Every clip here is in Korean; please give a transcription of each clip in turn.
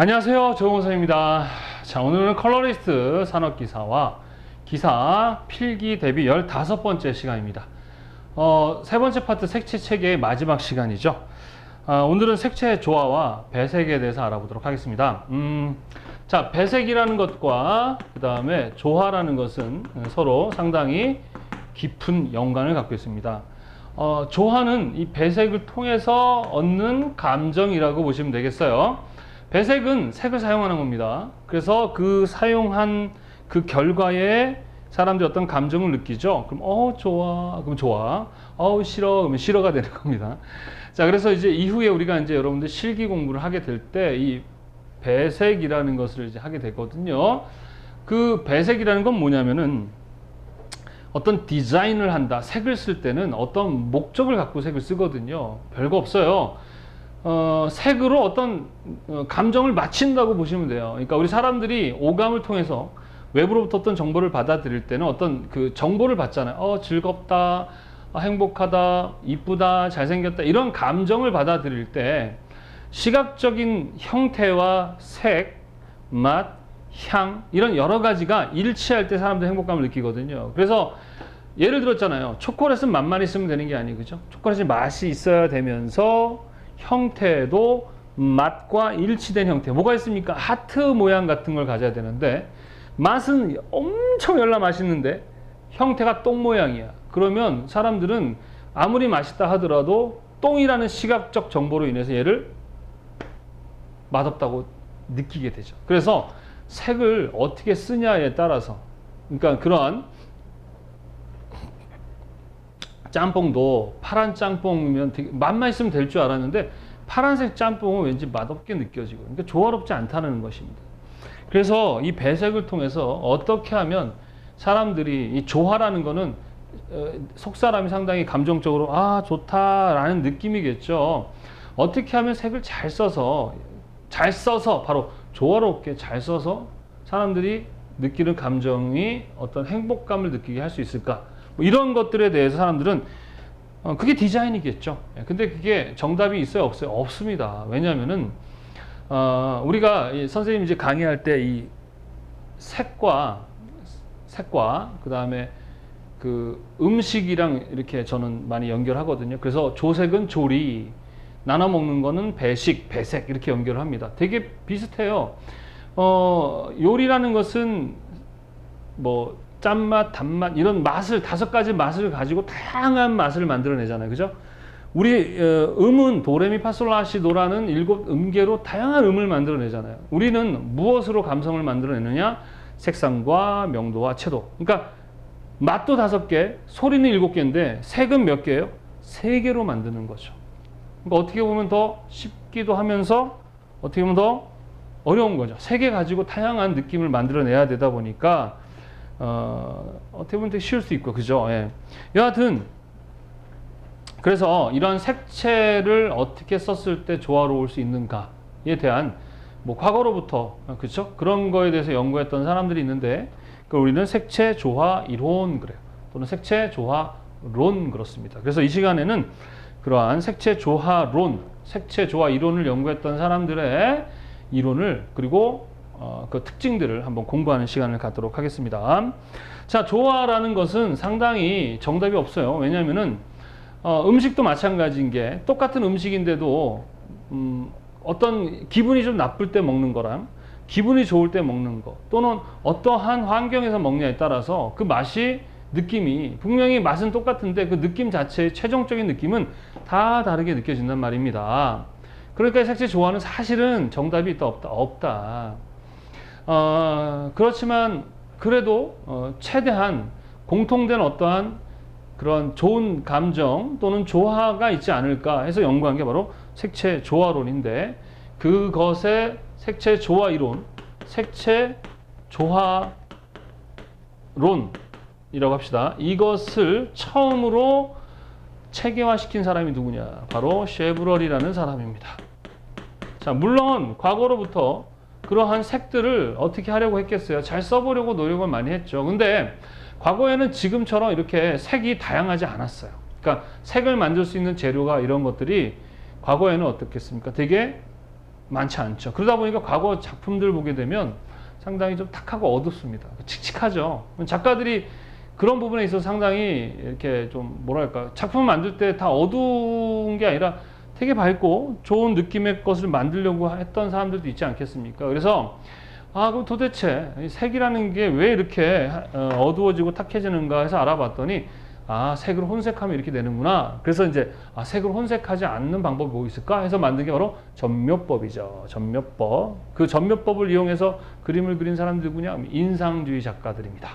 안녕하세요, 조용호선입니다. 자, 오늘은 컬러리스트 산업기사와 기사 필기 대비 15번째 시간입니다. 세 번째 파트 색채 체계의 마지막 시간이죠. 오늘은 색채 조화와 배색에 대해서 알아보도록 하겠습니다. 자, 배색이라는 것과 그 다음에 조화라는 것은 서로 상당히 깊은 연관을 갖고 있습니다. 조화는 이 배색을 통해서 얻는 감정이라고 보시면 되겠어요. 배색은 색을 사용하는 겁니다. 그래서 그 사용한 그 결과에 사람들이 어떤 감정을 느끼죠. 그럼 좋아, 그럼 좋아. 싫어, 그러면 싫어가 되는 겁니다. 자, 그래서 이제 이후에 우리가 이제 여러분들 실기 공부를 하게 될 때 이 배색이라는 것을 이제 하게 되거든요. 그 배색이라는 건 뭐냐면은 어떤 디자인을 한다. 색을 쓸 때는 어떤 목적을 갖고 색을 쓰거든요. 별거 없어요. 색으로 어떤 감정을 맞춘다고 보시면 돼요. 그러니까 우리 사람들이 오감을 통해서 외부로부터 어떤 정보를 받아들일 때는 어떤 그 정보를 받잖아요. 즐겁다, 행복하다, 이쁘다, 잘생겼다 이런 감정을 받아들일 때 시각적인 형태와 색, 맛, 향 이런 여러 가지가 일치할 때 사람들이 행복감을 느끼거든요. 그래서 예를 들었잖아요. 초콜릿은 맛만 있으면 되는 게 아니고 그죠? 초콜릿이 맛이 있어야 되면서 형태도 맛과 일치된 형태. 뭐가 있습니까? 하트 모양 같은 걸 가져야 되는데 맛은 엄청 열나 맛있는데 형태가 똥 모양이야. 그러면 사람들은 아무리 맛있다 하더라도 똥이라는 시각적 정보로 인해서 얘를 맛없다고 느끼게 되죠. 그래서 색을 어떻게 쓰냐에 따라서 그러니까 그런 짬뽕도 파란 짬뽕이면 되게 맛만 있으면 될 줄 알았는데 파란색 짬뽕은 왠지 맛없게 느껴지고 그러니까 조화롭지 않다는 것입니다. 그래서 이 배색을 통해서 어떻게 하면 사람들이 이 조화라는 거는 속 사람이 상당히 감정적으로 좋다라는 느낌이겠죠. 어떻게 하면 색을 잘 써서 바로 조화롭게 잘 써서 사람들이 느끼는 감정이 어떤 행복감을 느끼게 할 수 있을까? 뭐 이런 것들에 대해서 사람들은 그게 디자인이겠죠. 근데 그게 정답이 있어요, 없어요? 없습니다. 왜냐하면은 우리가 선생님이 이제 강의할 때 이 색과 그 다음에 그 음식이랑 이렇게 저는 많이 연결하거든요. 그래서 조색은 조리, 나눠 먹는 거는 배식, 배색 이렇게 연결을 합니다. 되게 비슷해요. 요리라는 것은 뭐 짠맛, 단맛 이런 맛을 5가지 맛을 가지고 다양한 맛을 만들어내잖아요. 그죠? 우리 음은 도레미파솔라시도라는 7음계로 다양한 음을 만들어내잖아요. 우리는 무엇으로 감성을 만들어내느냐? 색상과 명도와 채도. 그러니까 맛도 5개, 소리는 7개인데 색은 몇 개예요? 3개로 만드는 거죠. 그러니까 어떻게 보면 더 쉽기도 하면서 어떻게 보면 더 어려운 거죠. 3개 가지고 다양한 느낌을 만들어내야 되다 보니까 어떻게 보면 되게 쉬울 수 있고, 그죠? 예. 여하튼, 그래서 이런 색채를 어떻게 썼을 때 조화로울 수 있는가에 대한 뭐 과거로부터, 그렇죠? 그런 거에 대해서 연구했던 사람들이 있는데, 그걸 우리는 색채 조화 이론 그래요. 또는 색채 조화론 그렇습니다. 그래서 이 시간에는 그러한 색채 조화론, 색채 조화 이론을 연구했던 사람들의 이론을 그리고 그 특징들을 한번 공부하는 시간을 갖도록 하겠습니다. 자, 조화라는 것은 상당히 정답이 없어요. 왜냐하면은 음식도 마찬가지인 게 똑같은 음식인데도 어떤 기분이 좀 나쁠 때 먹는 거랑 기분이 좋을 때 먹는 거 또는 어떠한 환경에서 먹냐에 따라서 그 맛이 느낌이 분명히 맛은 똑같은데 그 느낌 자체의 최종적인 느낌은 다 다르게 느껴진단 말입니다. 그러니까 색채 조화는 사실은 정답이 있다 없다. 그렇지만 그래도 최대한 공통된 어떠한 그런 좋은 감정 또는 조화가 있지 않을까 해서 연구한 게 바로 색채 조화론인데 그것의 색채 조화 이론, 색채 조화론이라고 합시다. 이것을 처음으로 체계화시킨 사람이 누구냐? 바로 쉐브럴이라는 사람입니다. 자, 물론 과거로부터 그러한 색들을 어떻게 하려고 했겠어요? 잘 써보려고 노력을 많이 했죠. 근데 과거에는 지금처럼 이렇게 색이 다양하지 않았어요. 그러니까 색을 만들 수 있는 재료가 이런 것들이 과거에는 어떻겠습니까? 되게 많지 않죠. 그러다 보니까 과거 작품들 보게 되면 상당히 좀 탁하고 어둡습니다. 칙칙하죠. 작가들이 그런 부분에 있어서 상당히 이렇게 좀 뭐랄까 작품을 만들 때 다 어두운 게 아니라 되게 밝고 좋은 느낌의 것을 만들려고 했던 사람들도 있지 않겠습니까? 그래서 그럼 도대체 색이라는 게 왜 이렇게 어두워지고 탁해지는가 해서 알아봤더니 색을 혼색하면 이렇게 되는구나. 그래서 이제 색을 혼색하지 않는 방법이 뭐 있을까 해서 만든 게 바로 전묘법이죠. 전묘법. 그 전묘법을 이용해서 그림을 그린 사람들이 누구냐? 인상주의 작가들입니다.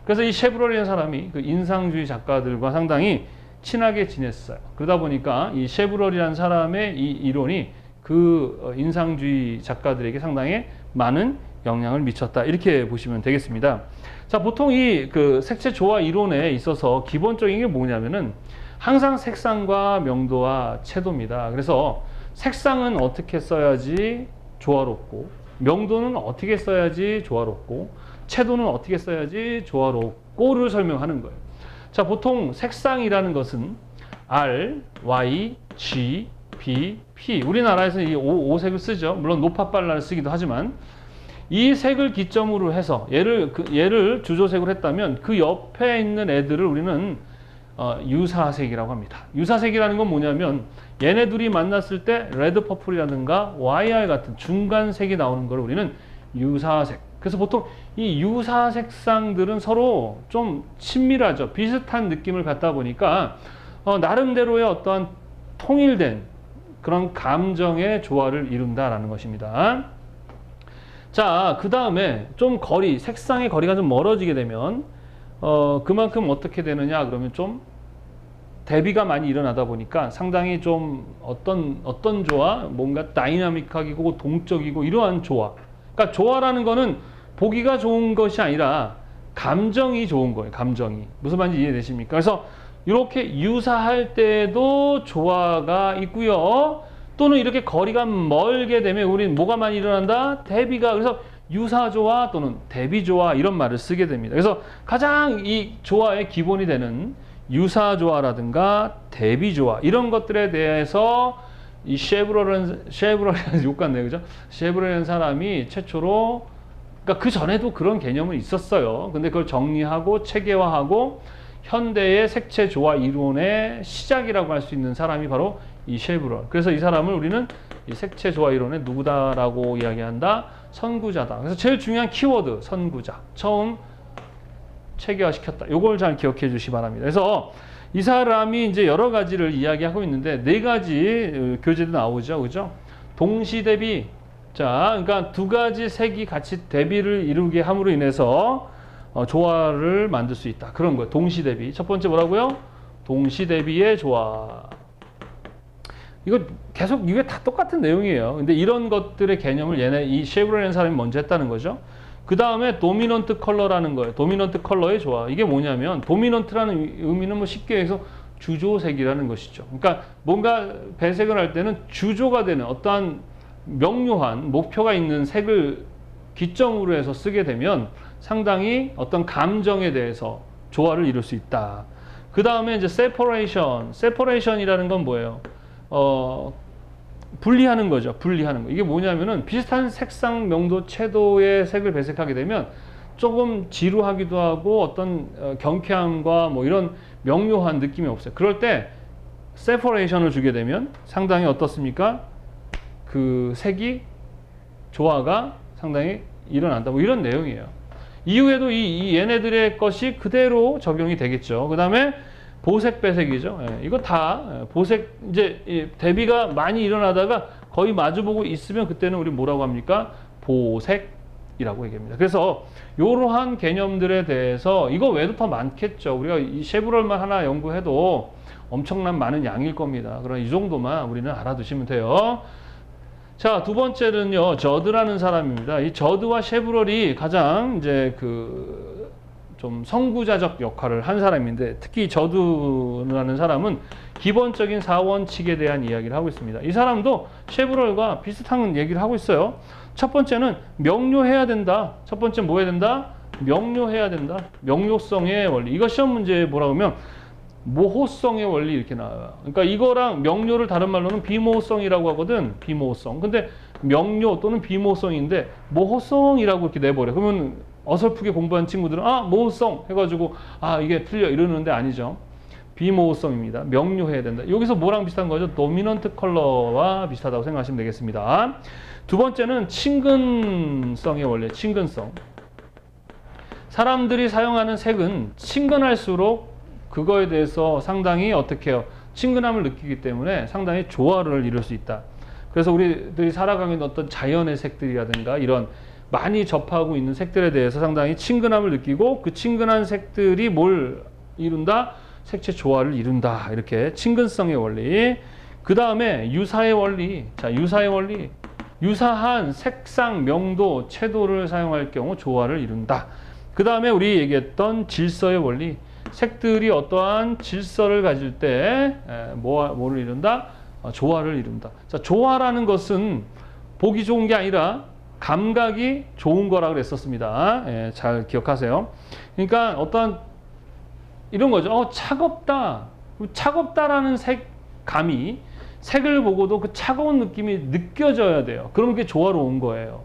그래서 이 셰브롤이라는 사람이 그 인상주의 작가들과 상당히 친하게 지냈어요. 그러다 보니까 이 셰브롤이라는 사람의 이 이론이 그 인상주의 작가들에게 상당히 많은 영향을 미쳤다. 이렇게 보시면 되겠습니다. 자, 보통 이 그 색채 조화 이론에 있어서 기본적인 게 뭐냐면은 항상 색상과 명도와 채도입니다. 그래서 색상은 어떻게 써야지 조화롭고, 명도는 어떻게 써야지 조화롭고, 채도는 어떻게 써야지 조화롭고를 설명하는 거예요. 자, 보통 색상이라는 것은 R, Y, G, B, P. 우리나라에서는 이 5색을 쓰죠. 물론 노파빨라를 쓰기도 하지만 이 색을 기점으로 해서 얘를 주조색으로 했다면 그 옆에 있는 애들을 우리는 유사색이라고 합니다. 유사색이라는 건 뭐냐면 얘네 둘이 만났을 때 레드 퍼플이라든가 YR 같은 중간색이 나오는 걸 우리는 유사색. 그래서 보통 이 유사 색상들은 서로 좀 친밀하죠. 비슷한 느낌을 갖다 보니까 나름대로의 어떠한 통일된 그런 감정의 조화를 이룬다라는 것입니다. 자, 그 다음에 좀 색상의 거리가 좀 멀어지게 되면 그만큼 어떻게 되느냐 그러면 좀 대비가 많이 일어나다 보니까 상당히 좀 어떤 조화, 뭔가 다이나믹하고 동적이고 이러한 조화. 그러니까 조화라는 거는 보기가 좋은 것이 아니라 감정이 좋은 거예요. 감정이. 무슨 말인지 이해되십니까? 그래서 이렇게 유사할 때도 조화가 있고요. 또는 이렇게 거리가 멀게 되면 우리는 뭐가 많이 일어난다? 대비가. 그래서 유사조화 또는 대비조화 이런 말을 쓰게 됩니다. 그래서 가장 이 조화의 기본이 되는 유사조화라든가 대비조화 이런 것들에 대해서 이 셰브롤이라는 욕 같네요. 그죠? 셰브롤이라는 사람이 최초로, 그러니까 그 전에도 그런 개념은 있었어요. 근데 그걸 정리하고 체계화하고 현대의 색채 조화 이론의 시작이라고 할 수 있는 사람이 바로 이 셰브롤. 그래서 이 사람을 우리는 이 색채 조화 이론의 누구다라고 이야기한다? 선구자다. 그래서 제일 중요한 키워드 선구자. 처음 체계화시켰다. 요걸 잘 기억해 주시기 바랍니다. 그래서 이 사람이 이제 여러 가지를 이야기하고 있는데 네 가지 교재도 나오죠. 그죠? 동시 대비. 자, 그러니까 두 가지 색이 같이 대비를 이루게 함으로 인해서 조화를 만들 수 있다. 그런 거예요. 동시 대비. 첫 번째 뭐라고요? 동시 대비의 조화. 이거 계속 이게 다 똑같은 내용이에요. 근데 이런 것들의 개념을 이 셰브롤이라는 사람이 먼저 했다는 거죠. 그 다음에 도미넌트 컬러라는 거예요. 도미넌트 컬러의 조화. 이게 뭐냐면 도미넌트라는 의미는 뭐 쉽게 해서 주조색이라는 것이죠. 그러니까 뭔가 배색을 할 때는 주조가 되는 어떠한 명료한 목표가 있는 색을 기점으로 해서 쓰게 되면 상당히 어떤 감정에 대해서 조화를 이룰 수 있다. 그 다음에 이제 separation이라는 건 뭐예요? 분리하는 거죠. 분리하는 거. 이게 뭐냐면은 비슷한 색상, 명도, 채도의 색을 배색하게 되면 조금 지루하기도 하고 어떤 경쾌함과 뭐 이런 명료한 느낌이 없어요. 그럴 때 separation을 주게 되면 상당히 어떻습니까? 그 색이 조화가 상당히 일어난다. 뭐 이런 내용이에요. 이후에도 이 얘네들의 것이 그대로 적용이 되겠죠. 그 다음에 보색 배색이죠. 이거 다 보색 이제 대비가 많이 일어나다가 거의 마주보고 있으면 그때는 우리 뭐라고 합니까? 보색이라고 얘기합니다. 그래서 이러한 개념들에 대해서 이거 외에도 더 많겠죠. 우리가 이 셰브롤만 하나 연구해도 엄청난 많은 양일 겁니다. 그럼 이 정도만 우리는 알아두시면 돼요. 자, 두 번째는요, 저드라는 사람입니다. 이 저드와 셰브롤이 가장 이제 좀 선구자적 역할을 한 사람인데, 특히 저드라는 사람은 기본적인 4원칙에 대한 이야기를 하고 있습니다. 이 사람도 셰브롤과 비슷한 얘기를 하고 있어요. 첫 번째는 명료해야 된다. 첫 번째 뭐 해야 된다? 명료해야 된다. 명료성의 원리. 이거 시험 문제에 뭐라고 하면 모호성의 원리 이렇게 나와요. 그러니까 이거랑 명료를 다른 말로는 비모호성이라고 하거든. 비모호성. 근데 명료 또는 비모호성인데 모호성이라고 이렇게 내버려. 그러면 어설프게 공부한 친구들은 아 모호성 해가지고 아 이게 틀려 이러는데 아니죠. 비모호성입니다. 명료해야 된다. 여기서 뭐랑 비슷한 거죠? 도미넌트 컬러와 비슷하다고 생각하시면 되겠습니다. 두 번째는 친근성의 원리. 친근성. 사람들이 사용하는 색은 친근할수록 그거에 대해서 상당히 어떻게 해요? 친근함을 느끼기 때문에 상당히 조화를 이룰 수 있다. 그래서 우리들이 살아가는 어떤 자연의 색들이라든가 이런 많이 접하고 있는 색들에 대해서 상당히 친근함을 느끼고 그 친근한 색들이 뭘 이룬다? 색채 조화를 이룬다. 이렇게 친근성의 원리. 그 다음에 유사의 원리. 자, 유사의 원리. 유사한 색상, 명도, 채도를 사용할 경우 조화를 이룬다. 그 다음에 우리 얘기했던 질서의 원리. 색들이 어떠한 질서를 가질 때 뭐를 이룬다? 조화를 이룬다. 자, 조화라는 것은 보기 좋은 게 아니라 감각이 좋은 거라 그랬었습니다. 잘 기억하세요. 그러니까 어떠한 이런 거죠. 차갑다. 차갑다라는 색감이 색을 보고도 그 차가운 느낌이 느껴져야 돼요. 그럼 그게 조화로운 거예요.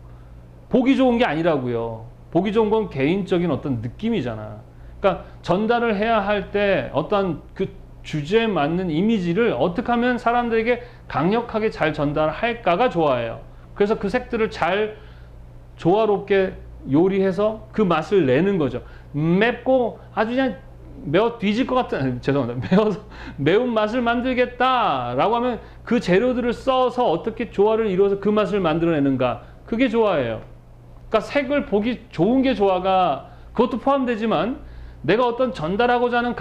보기 좋은 게 아니라고요. 보기 좋은 건 개인적인 어떤 느낌이잖아. 그러니까 전달을 해야 할 때 어떤 그 주제에 맞는 이미지를 어떻게 하면 사람들에게 강력하게 잘 전달할까가 좋아해요. 그래서 그 색들을 잘 조화롭게 요리해서 그 맛을 내는 거죠. 맵고 아주 그냥 매워 뒤질 것 같은, 죄송합니다. 매운 맛을 만들겠다라고 하면 그 재료들을 써서 어떻게 조화를 이루어서 그 맛을 만들어내는가. 그게 조화예요. 그러니까 색을 보기 좋은 게 조화가 그것도 포함되지만 내가 어떤 전달하고자 하는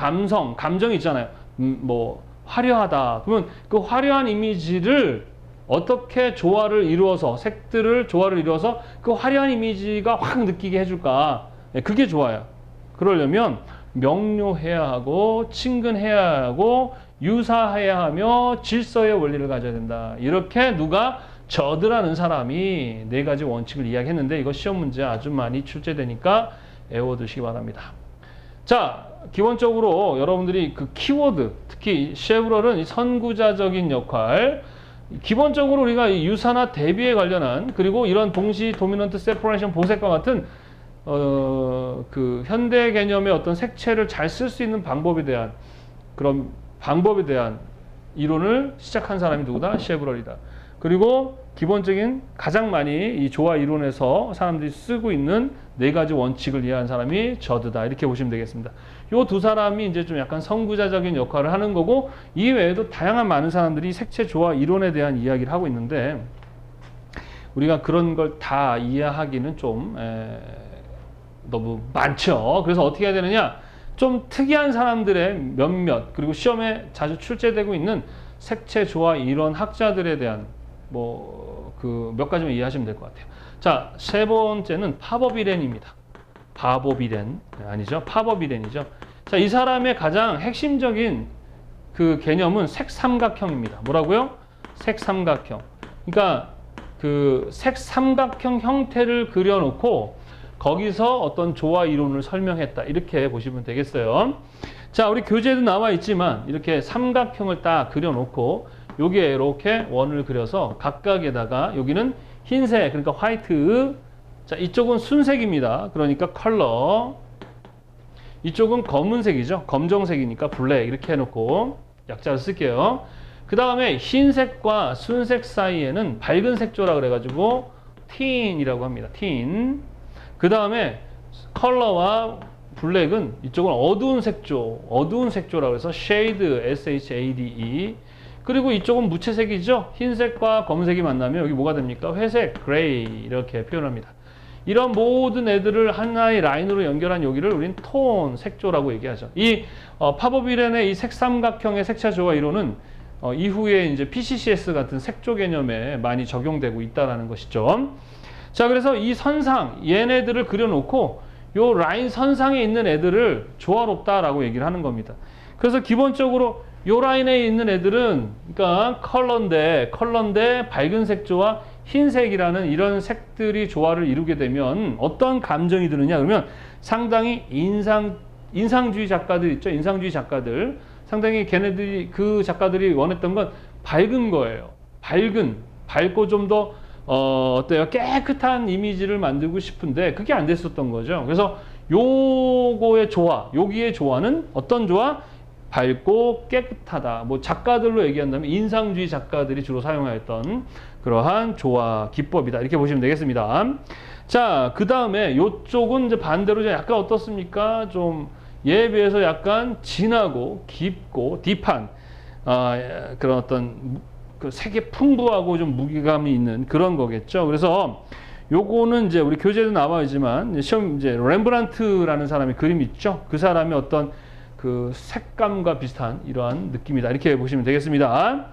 감정이 있잖아요. 뭐 화려하다. 그러면 그 화려한 이미지를 어떻게 조화를 이루어서 색들을 조화를 이루어서 그 화려한 이미지가 확 느끼게 해줄까. 그게 좋아요. 그러려면 명료해야 하고 친근해야 하고 유사해야 하며 질서의 원리를 가져야 된다. 이렇게 누가 저드라는 사람이 네 가지 원칙을 이야기했는데 이거 시험 문제 아주 많이 출제되니까 외워두시기 바랍니다. 자, 기본적으로 여러분들이 그 키워드, 특히 쉐브럴은 이 선구자적인 역할, 기본적으로 우리가 이 유사나 대비에 관련한 그리고 이런 동시 도미넌트 세퍼레이션 보색과 같은 그 현대 개념의 어떤 색채를 잘 쓸 수 있는 방법에 대한 그런 방법에 대한 이론을 시작한 사람이 누구다? 쉐브럴이다. 그리고 기본적인 가장 많이 이 조화 이론에서 사람들이 쓰고 있는 네 가지 원칙을 이해한 사람이 저드다. 이렇게 보시면 되겠습니다. 요 두 사람이 이제 좀 약간 선구자적인 역할을 하는 거고 이 외에도 다양한 많은 사람들이 색채 조화 이론에 대한 이야기를 하고 있는데 우리가 그런 걸 다 이해하기는 좀 너무 많죠. 그래서 어떻게 해야 되느냐? 좀 특이한 사람들의 몇몇 그리고 시험에 자주 출제되고 있는 색채 조화 이론 학자들에 대한 뭐 그 몇 가지만 이해하시면 될 것 같아요. 자, 세 번째는 파버비렌입니다. 바보비렌 아니죠? 파버비렌이죠. 자, 이 사람의 가장 핵심적인 그 개념은 색삼각형입니다. 뭐라고요? 색삼각형. 그러니까 그 색삼각형 형태를 그려놓고 거기서 어떤 조화 이론을 설명했다. 이렇게 보시면 되겠어요. 자, 우리 교재에도 나와 있지만 이렇게 삼각형을 딱 그려놓고 여기에 이렇게 원을 그려서 각각에다가 여기는 흰색, 그러니까 화이트. 자, 이쪽은 순색입니다. 그러니까 컬러. 이쪽은 검은색이죠. 검정색이니까 블랙. 이렇게 해놓고 약자를 쓸게요. 그 다음에 흰색과 순색 사이에는 밝은 색조라 그래가지고 틴이라고 합니다. 틴. 그 다음에 컬러와 블랙은 이쪽은 어두운 색조라고 해서 shade, S-H-A-D-E. 그리고 이쪽은 무채색이죠. 흰색과 검은색이 만나면 여기 뭐가 됩니까? 회색, 그레이 이렇게 표현합니다. 이런 모든 애들을 하나의 라인으로 연결한 여기를 우리는 톤, 색조라고 얘기하죠. 이 파버비렌의 이 색삼각형의 색채 조화 이론은 이후에 이제 PCCS 같은 색조 개념에 많이 적용되고 있다는 것이죠. 자, 그래서 이 선상, 얘네들을 그려놓고 요 라인 선상에 있는 애들을 조화롭다라고 얘기를 하는 겁니다. 그래서 기본적으로 요 라인에 있는 애들은 그러니까 컬러인데 밝은 색조와 흰색이라는 이런 색들이 조화를 이루게 되면 어떤 감정이 드느냐 그러면 상당히 인상주의 작가들 있죠. 인상주의 작가들 상당히 걔네들이 그 작가들이 원했던 건 밝은 거예요. 밝고 좀 더 어때요? 깨끗한 이미지를 만들고 싶은데 그게 안 됐었던 거죠. 그래서 요거의 조화, 여기의 조화는 어떤 조화? 밝고 깨끗하다. 뭐 작가들로 얘기한다면 인상주의 작가들이 주로 사용하였던 그러한 조화 기법이다. 이렇게 보시면 되겠습니다. 자, 그 다음에 요쪽은 이제 반대로 약간 어떻습니까? 좀 얘에 비해서 약간 진하고 깊고 딥한 그런 어떤 그 색이 풍부하고 좀 무게감이 있는 그런 거겠죠. 그래서 요거는 이제 우리 교재도 나와 있지만 시험 이제 렘브란트라는 사람의 그림 있죠. 그 사람의 어떤 그 색감과 비슷한 이러한 느낌이다. 이렇게 보시면 되겠습니다.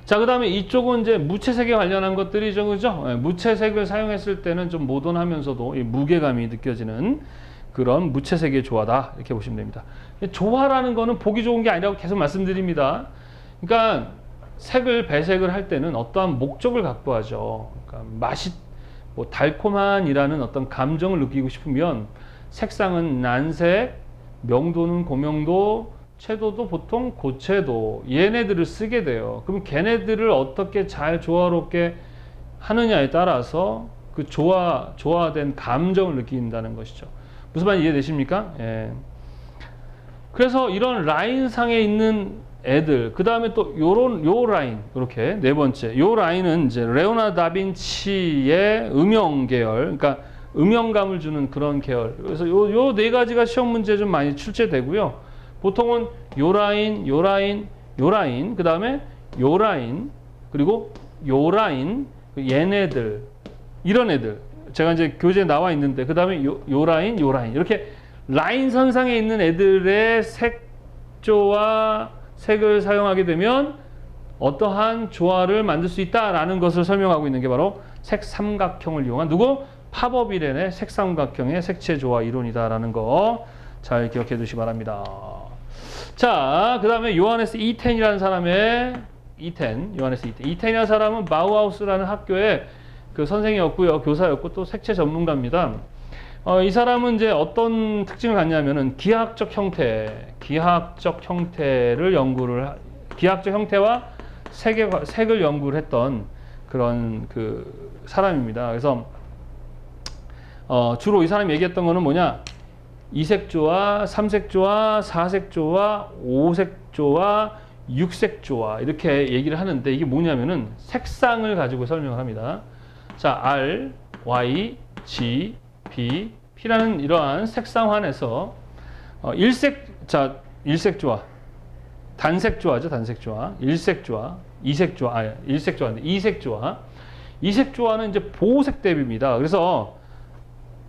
자, 그 다음에 이쪽은 이제 무채색에 관련한 것들이죠. 그죠? 무채색을 사용했을 때는 좀 모던하면서도 이 무게감이 느껴지는 그런 무채색의 조화다. 이렇게 보시면 됩니다. 조화라는 거는 보기 좋은 게 아니라고 계속 말씀드립니다. 그러니까 색을 배색을 할 때는 어떠한 목적을 갖고 하죠. 그러니까 뭐 달콤한이라는 어떤 감정을 느끼고 싶으면 색상은 난색, 명도는 고명도, 채도도 보통 고채도 얘네들을 쓰게 돼요. 그럼 걔네들을 어떻게 잘 조화롭게 하느냐에 따라서 그 조화된 감정을 느낀다는 것이죠. 무슨 말인지 이해되십니까? 예. 그래서 이런 라인상에 있는 애들, 그 다음에 또 요 라인, 이렇게 네 번째. 요 라인은 이제 레오나르도 다빈치의 음영 계열, 그러니까 음영감을 주는 그런 계열. 그래서 요 네 가지가 시험 문제 좀 많이 출제되고요. 보통은 요 라인, 요 라인, 요 라인, 그 다음에 요 라인, 그리고 요 라인, 얘네들, 이런 애들. 제가 이제 교재에 나와 있는데, 그 다음에 요 라인, 요 라인. 이렇게 라인 선상에 있는 애들의 색조와 색을 사용하게 되면 어떠한 조화를 만들 수 있다라는 것을 설명하고 있는 게 바로 색삼각형을 이용한 파버비렌의 색삼각형의 색채 조화 이론이다라는 거 잘 기억해 두시기 바랍니다. 자, 그 다음에 요하네스 이텐이라는 사람의 요하네스 이텐이라는 사람은 바우하우스라는 학교의 그 선생이었고요, 교사였고 또 색채 전문가입니다. 이 사람은 이제 어떤 특징을 갖냐면은 기하학적 형태와 색을 연구를 했던 그런 그 사람입니다. 그래서 주로 이 사람이 얘기했던 거는 뭐냐? 이색조화, 삼색조화, 사색조화, 오색조화, 육색조화 이렇게 얘기를 하는데 이게 뭐냐면은 색상을 가지고 설명을 합니다. 자, R, Y, G, B, P라는 이러한 색상환에서 일색조화, 단색조화죠, 단색조화, 일색조화, 이색조화는 이제 보색 대비입니다. 그래서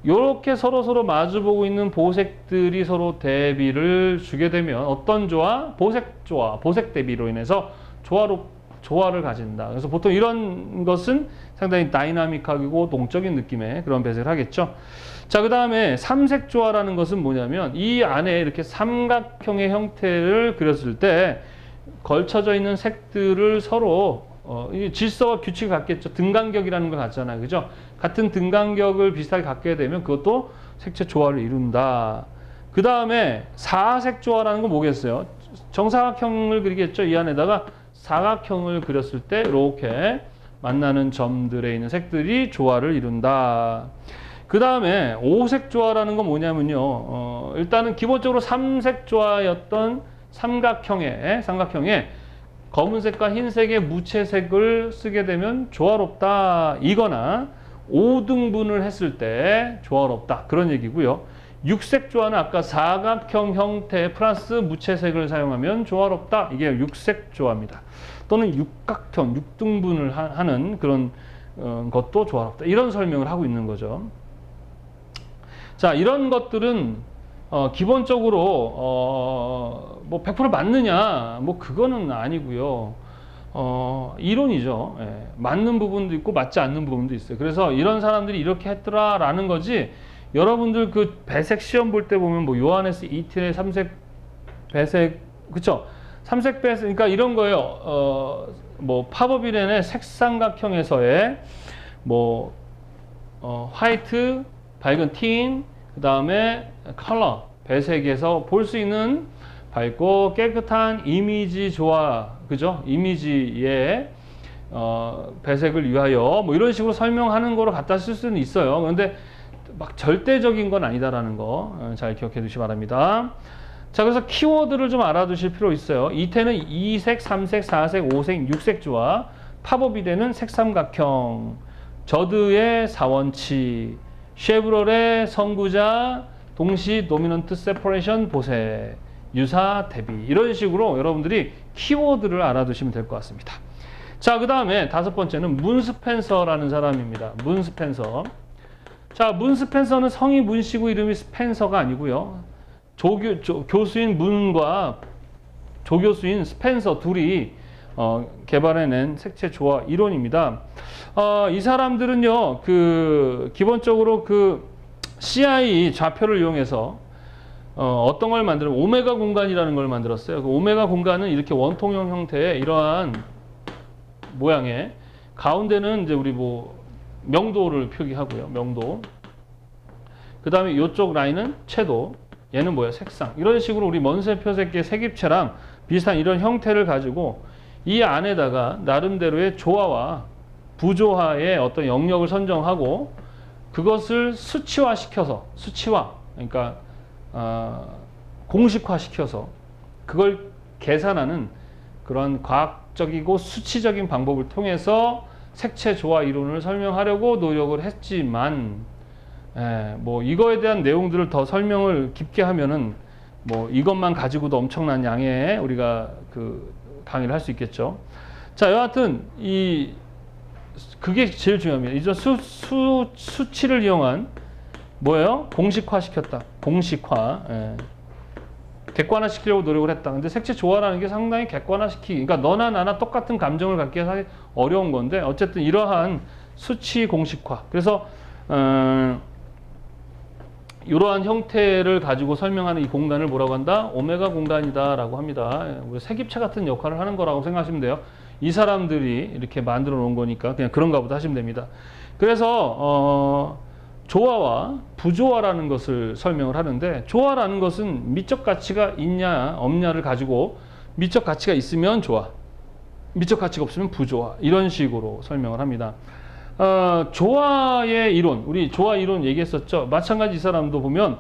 이렇게 서로 마주보고 있는 보색들이 서로 대비를 주게 되면 어떤 조화? 보색 대비로 인해서 조화를 가진다. 그래서 보통 이런 것은 상당히 다이나믹하고 동적인 느낌의 그런 배색을 하겠죠. 자, 그 다음에 삼색조화라는 것은 뭐냐면 이 안에 이렇게 삼각형의 형태를 그렸을 때 걸쳐져 있는 색들을 서로 질서와 규칙을 갖겠죠. 등간격이라는 걸 갖잖아요. 그죠? 같은 등간격을 비슷하게 갖게 되면 그것도 색채 조화를 이룬다. 그 다음에 사색조화라는 건 뭐겠어요? 정사각형을 그리겠죠. 이 안에다가 사각형을 그렸을 때 이렇게 만나는 점들에 있는 색들이 조화를 이룬다. 그 다음에 오색조화라는 건 뭐냐면요. 일단은 기본적으로 삼색조화였던 삼각형에 검은색과 흰색의 무채색을 쓰게 되면 조화롭다 이거나 5등분을 했을 때 조화롭다 그런 얘기고요. 육색조화는 아까 사각형 형태 플러스 무채색을 사용하면 조화롭다. 이게 육색조화입니다. 또는 육각형, 6등분을 하는 그런 것도 조화롭다. 이런 설명을 하고 있는 거죠. 자, 이런 것들은 기본적으로 뭐 100% 맞느냐? 뭐 그거는 아니고요. 이론이죠. 예. 맞는 부분도 있고 맞지 않는 부분도 있어요. 그래서 이런 사람들이 이렇게 했더라라는 거지. 여러분들 그 배색 시험 볼 때 보면 뭐 요하네스 이틴의 삼색 배색 그쵸? 삼색 배색 그러니까 이런 거예요. 뭐 파버비렌의 색삼각형에서의 뭐 화이트, 밝은 틴, 그 다음에 컬러 배색에서 볼 수 있는 밝고 깨끗한 이미지 조화, 그죠? 이미지의 배색을 위하여 뭐 이런 식으로 설명하는 거로 갖다 쓸 수는 있어요. 그런데 막 절대적인 건 아니다라는 거 잘 기억해 두시기 바랍니다. 자, 그래서 키워드를 좀 알아두실 필요 있어요. 이태는 2색, 3색, 4색, 5색, 6색 조화, 팝업이 되는 색삼각형, 저드의 4원치, 쉐브롤의 선구자, 동시 도미넌트 세퍼레이션 보세, 유사 대비, 이런 식으로 여러분들이 키워드를 알아두시면 될 것 같습니다. 자, 그 다음에 다섯 번째는 문 스펜서라는 사람입니다. 문 스펜서. 자, 문 스펜서는 성이 문씨고 이름이 스펜서가 아니고요. 교수인 문과 조교수인 스펜서 둘이 개발해낸 색채 조화 이론입니다. 이 사람들은요, 기본적으로 CI 좌표를 이용해서 어떤 걸 만들면 오메가 공간이라는 걸 만들었어요. 그 오메가 공간은 이렇게 원통형 형태의 이러한 모양의 가운데는 이제 우리 명도를 표기하고요. 명도. 그 다음에 이쪽 라인은 채도. 얘는 뭐야? 색상. 이런 식으로 우리 먼세 표색계 색입체랑 비슷한 이런 형태를 가지고 이 안에다가 나름대로의 조화와 부조화의 어떤 영역을 선정하고 그것을 수치화시켜서 그러니까 공식화시켜서 그걸 계산하는 그런 과학적이고 수치적인 방법을 통해서 색채 조화 이론을 설명하려고 노력을 했지만 이거에 대한 내용들을 더 설명을 깊게 하면은 이것만 가지고도 엄청난 양의 우리가 강의를 할 수 있겠죠. 자, 여하튼 그게 제일 중요합니다. 이제 수치를 이용한 뭐예요? 공식화시켰다. 공식화. 객관화시키려고 노력을 했다. 근데 색채 조화라는 게 상당히 그러니까 너나 나나 똑같은 감정을 갖기 사실 어려운 건데 어쨌든 이러한 수치 공식화. 그래서 이러한 형태를 가지고 설명하는 이 공간을 뭐라고 한다? 오메가 공간이다라고 합니다. 우리 색입체 같은 역할을 하는 거라고 생각하시면 돼요. 이 사람들이 이렇게 만들어 놓은 거니까 그냥 그런가 보다 하시면 됩니다. 그래서 조화와 부조화라는 것을 설명을 하는데 조화라는 것은 미적 가치가 있냐 없냐를 가지고 미적 가치가 있으면 조화, 미적 가치가 없으면 부조화, 이런 식으로 설명을 합니다. 조화의 이론, 우리 조화 이론 얘기했었죠. 마찬가지 이 사람도 보면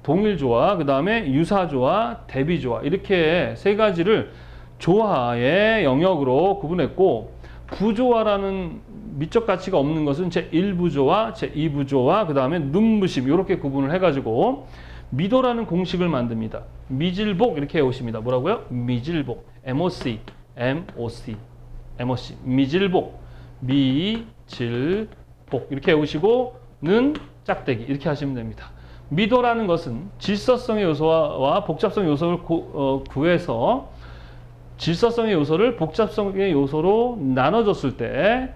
동일조화, 그 다음에 유사조화, 대비조화, 이렇게 세 가지를 조화의 영역으로 구분했고, 부조화라는 미적 가치가 없는 것은 제1부조화, 제2부조화, 그 다음에 눈부심, 이렇게 구분을 해가지고 미도라는 공식을 만듭니다. 미질복, 이렇게 해오십니다. 뭐라고요? 미질복, MOC, 미질복, 미질복, 이렇게 해오시고 는 짝대기, 이렇게 하시면 됩니다. 미도라는 것은 질서성의 요소와 복잡성의 요소를 구해서 질서성의 요소를 복잡성의 요소로 나눠줬을 때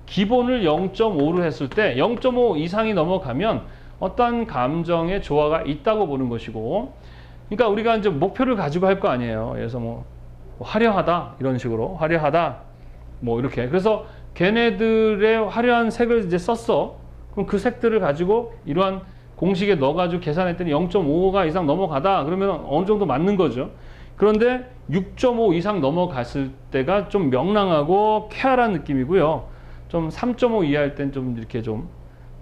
기본을 0.5로 했을 때 0.5 이상이 넘어가면 어떤 감정의 조화가 있다고 보는 것이고, 그러니까 우리가 이제 목표를 가지고 할 거 아니에요. 그래서 화려하다, 이런 식으로 화려하다, 이렇게. 그래서 걔네들의 화려한 색을 이제 썼어. 그럼 그 색들을 가지고 이러한 공식에 넣어가지고 계산했더니 0.5가 이상 넘어가다 그러면 어느 정도 맞는 거죠. 그런데 6.5 이상 넘어갔을 때가 좀 명랑하고 쾌활한 느낌이고요. 좀 3.5 이하일 땐 좀 이렇게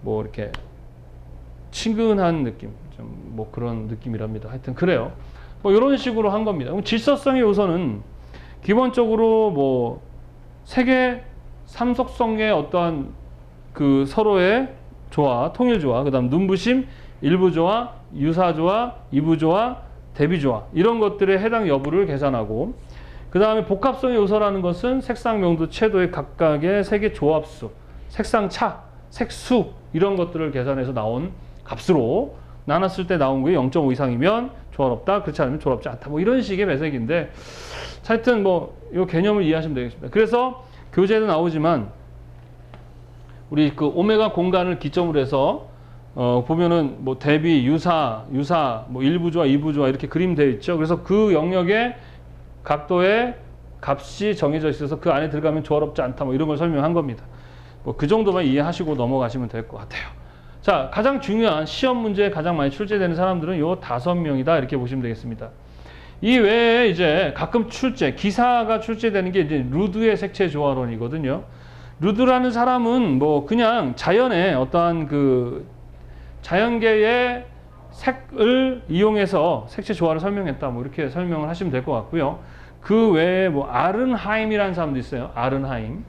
이렇게 친근한 느낌, 그런 느낌이랍니다. 하여튼 그래요. 이런 식으로 한 겁니다. 그럼 질서성의 요소는 기본적으로 색의 삼속성의 어떠한 서로의 조화, 통일조화, 그 다음 눈부심, 일부조화, 유사조화, 이부조화, 대비조화, 이런 것들의 해당 여부를 계산하고, 그 다음에 복합성의 요소라는 것은 색상, 명도, 채도의 각각의 색의 조합수, 색상차, 색수, 이런 것들을 계산해서 나온 값으로 나눴을 때 나온 게 0.5 이상이면 조화롭다, 그렇지 않으면 조화롭지 않다, 이런 식의 배색인데, 하여튼 이 개념을 이해하시면 되겠습니다. 그래서 교재에도 나오지만 우리 오메가 공간을 기점으로 해서 보면은 대비, 유사, 일부조화, 이부조화 이렇게 그림되어 있죠. 그래서 그 영역에 각도의 값이 정해져 있어서 그 안에 들어가면 조화롭지 않다, 이런 걸 설명한 겁니다. 그 정도만 이해하시고 넘어가시면 될 것 같아요. 자, 가장 중요한 시험 문제에 가장 많이 출제되는 사람들은 요 5명이다. 이렇게 보시면 되겠습니다. 이 외에 이제 가끔 기사가 출제되는 게 이제 루드의 색채 조화론이거든요. 루드라는 사람은 뭐 그냥 자연의 어떠한 그 자연계의 색을 이용해서 색채 조화를 설명했다. 뭐 이렇게 설명을 하시면 될 것 같고요. 그 외에 뭐 아른하임이라는 사람도 있어요. 아른하임.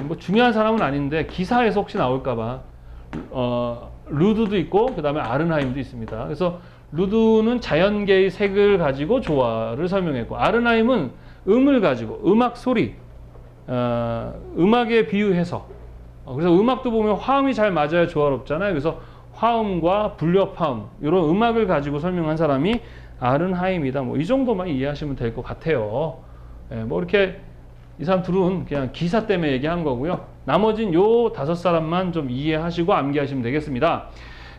뭐 중요한 사람은 아닌데 기사에서 혹시 나올까봐 루드도 있고 그 다음에 아른하임도 있습니다. 그래서 루드는 자연계의 색을 가지고 조화를 설명했고 아른하임은 음을 가지고 음악 소리 음악에 비유해서 그래서 음악도 보면 화음이 잘 맞아야 조화롭잖아요. 그래서 화음과 불협화음 이런 음악을 가지고 설명한 사람이 아른하임이다. 뭐 이 정도만 이해하시면 될 것 같아요. 뭐 이렇게 이 사람 둘은 그냥 기사 때문에 얘기한 거고요. 나머진 요 5사람만 좀 이해하시고 암기하시면 되겠습니다.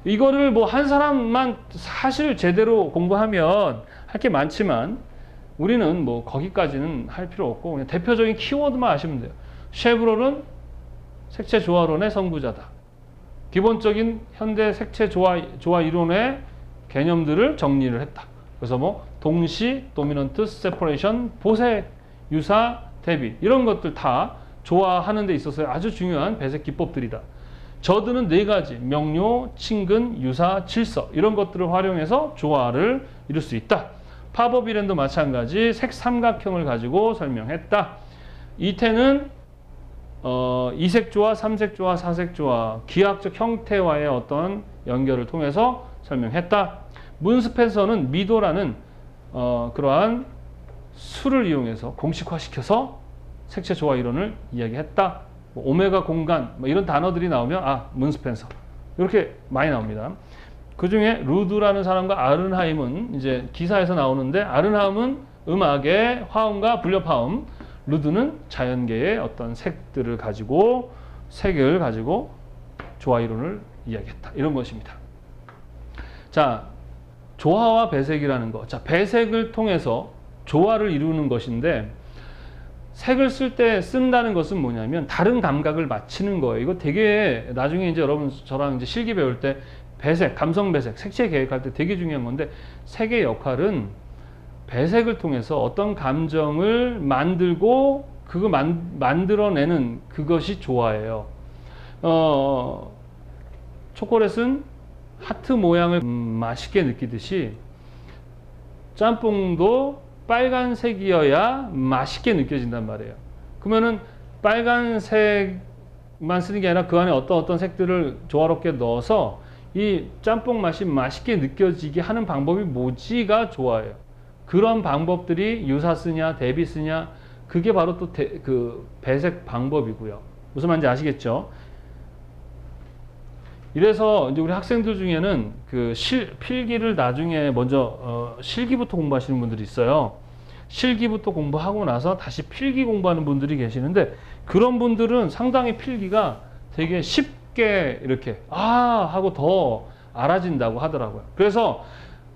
이거를 뭐 한 사람만 사실 제대로 공부하면 할 게 많지만 우리는 뭐 거기까지는 할 필요 없고 그냥 대표적인 키워드만 아시면 돼요. 쉐브롤은 색채 조화론의 선구자다. 기본적인 현대 색채 조화 이론의 개념들을 정리를 했다. 그래서 뭐 동시, 도미넌트, 세퍼레이션, 보색, 유사, 대비 이런 것들 다 조화하는 데 있어서 아주 중요한 배색 기법들이다. 저드는 4가지 명료, 친근, 유사, 질서 이런 것들을 활용해서 조화를 이룰 수 있다. 파버비렌도 마찬가지 색 삼각형을 가지고 설명했다. 이태는 이색 조화, 삼색 조화, 사색 조화, 기하학적 형태와의 어떤 연결을 통해서 설명했다. 문 스펜서는 미도라는 그러한 수를 이용해서 공식화시켜서 색채 조화 이론을 이야기했다. 뭐 오메가 공간 뭐 이런 단어들이 나오면 문 스펜서 이렇게 많이 나옵니다. 그 중에 루드라는 사람과 아른하임은 이제 기사에서 나오는데 아른하임은 음악의 화음과 불협화음, 루드는 자연계의 어떤 색을 가지고 조화 이론을 이야기했다. 이런 것입니다. 자, 조화와 배색이라는 거. 자, 배색을 통해서 조화를 이루는 것인데 색을 쓴다는 것은 뭐냐면 다른 감각을 맞추는 거예요. 이거 되게 나중에 이제 여러분 저랑 이제 실기 배울 때 배색, 감성 배색, 색채 계획할 때 되게 중요한 건데 색의 역할은 배색을 통해서 어떤 감정을 만들고 그거 만들어내는 그것이 조화예요. 초콜릿은 하트 모양을 맛있게 느끼듯이 짬뽕도 빨간색이어야 맛있게 느껴진단 말이에요. 그러면은 빨간색만 쓰는 게 아니라 그 안에 어떤 색들을 조화롭게 넣어서 이 짬뽕 맛이 맛있게 느껴지게 하는 방법이 뭐지가 좋아요. 그런 방법들이 유사 쓰냐 대비 쓰냐 그게 바로 또 그 배색 방법이고요. 무슨 말인지 아시겠죠? 이래서 이제 우리 학생들 중에는 그 필기를 나중에 먼저 실기부터 공부하시는 분들이 있어요. 실기부터 공부하고 나서 다시 필기 공부하는 분들이 계시는데 그런 분들은 상당히 필기가 되게 쉽게 이렇게 하고 더 알아진다고 하더라고요. 그래서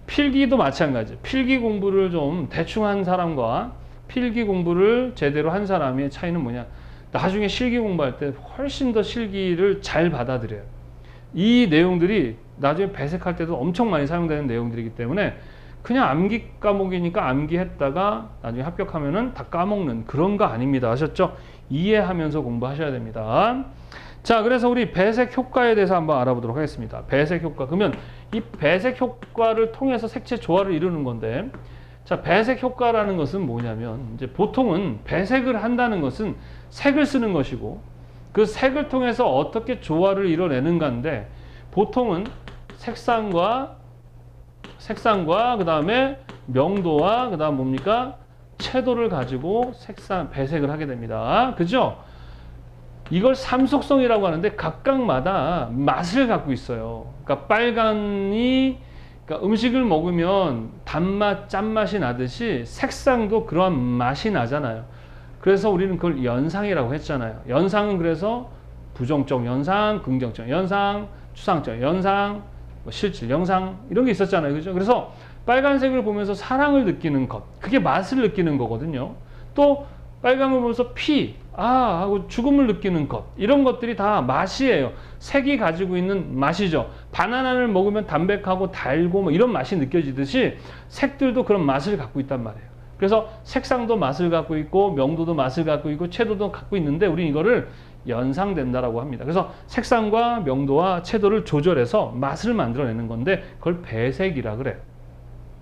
필기도 마찬가지. 필기 공부를 좀 대충 한 사람과 필기 공부를 제대로 한 사람의 차이는 뭐냐? 나중에 실기 공부할 때 훨씬 더 실기를 잘 받아들여요. 이 내용들이 나중에 배색할 때도 엄청 많이 사용되는 내용들이기 때문에 그냥 암기 과목이니까 암기했다가 나중에 합격하면은 다 까먹는 그런 거 아닙니다. 아셨죠? 이해하면서 공부하셔야 됩니다. 자, 그래서 우리 배색 효과에 대해서 한번 알아보도록 하겠습니다. 배색 효과. 그러면 이 배색 효과를 통해서 색채 조화를 이루는 건데, 자, 배색 효과라는 것은 뭐냐면, 이제 보통은 배색을 한다는 것은 색을 쓰는 것이고, 그 색을 통해서 어떻게 조화를 이뤄내는가인데, 보통은 색상과 그 다음에 명도와 그 다음 뭡니까? 채도를 가지고 배색을 하게 됩니다. 그죠? 이걸 삼속성이라고 하는데 각각마다 맛을 갖고 있어요. 그러니까 그러니까 음식을 먹으면 단맛, 짠맛이 나듯이 색상도 그러한 맛이 나잖아요. 그래서 우리는 그걸 연상이라고 했잖아요. 연상은 그래서 부정적 연상, 긍정적 연상, 추상적 연상, 실질 영상 이런 게 있었잖아요. 그죠? 그래서 빨간색을 보면서 사랑을 느끼는 것, 그게 맛을 느끼는 거거든요. 또 빨간 걸 보면서 피, 아 하고 죽음을 느끼는 것, 이런 것들이 다 맛이에요. 색이 가지고 있는 맛이죠. 바나나를 먹으면 담백하고 달고 뭐 이런 맛이 느껴지듯이 색들도 그런 맛을 갖고 있단 말이에요. 그래서 색상도 맛을 갖고 있고 명도도 맛을 갖고 있고 채도도 갖고 있는데 우리는 이거를 연상된다라고 합니다. 그래서 색상과 명도와 채도를 조절해서 맛을 만들어내는 건데 그걸 배색이라 그래요.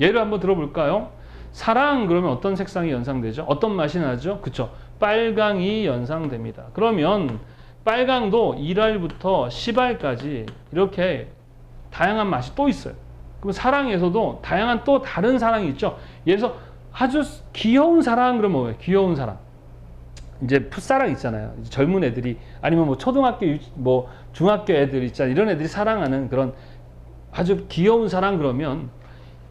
예를 한번 들어볼까요? 사랑 그러면 어떤 색상이 연상되죠? 어떤 맛이 나죠? 그쵸? 빨강이 연상됩니다. 그러면 빨강도 1알부터 10알까지 이렇게 다양한 맛이 또 있어요. 그럼 사랑에서도 다양한 또 다른 사랑이 있죠. 예를 들어서 아주 귀여운 사랑 그러면 뭐예요? 귀여운 사랑. 이제 풋사랑 있잖아요. 이제 젊은 애들이 아니면 뭐 초등학교 뭐 중학교 애들 있잖아요. 이런 애들이 사랑하는 그런 아주 귀여운 사랑 그러면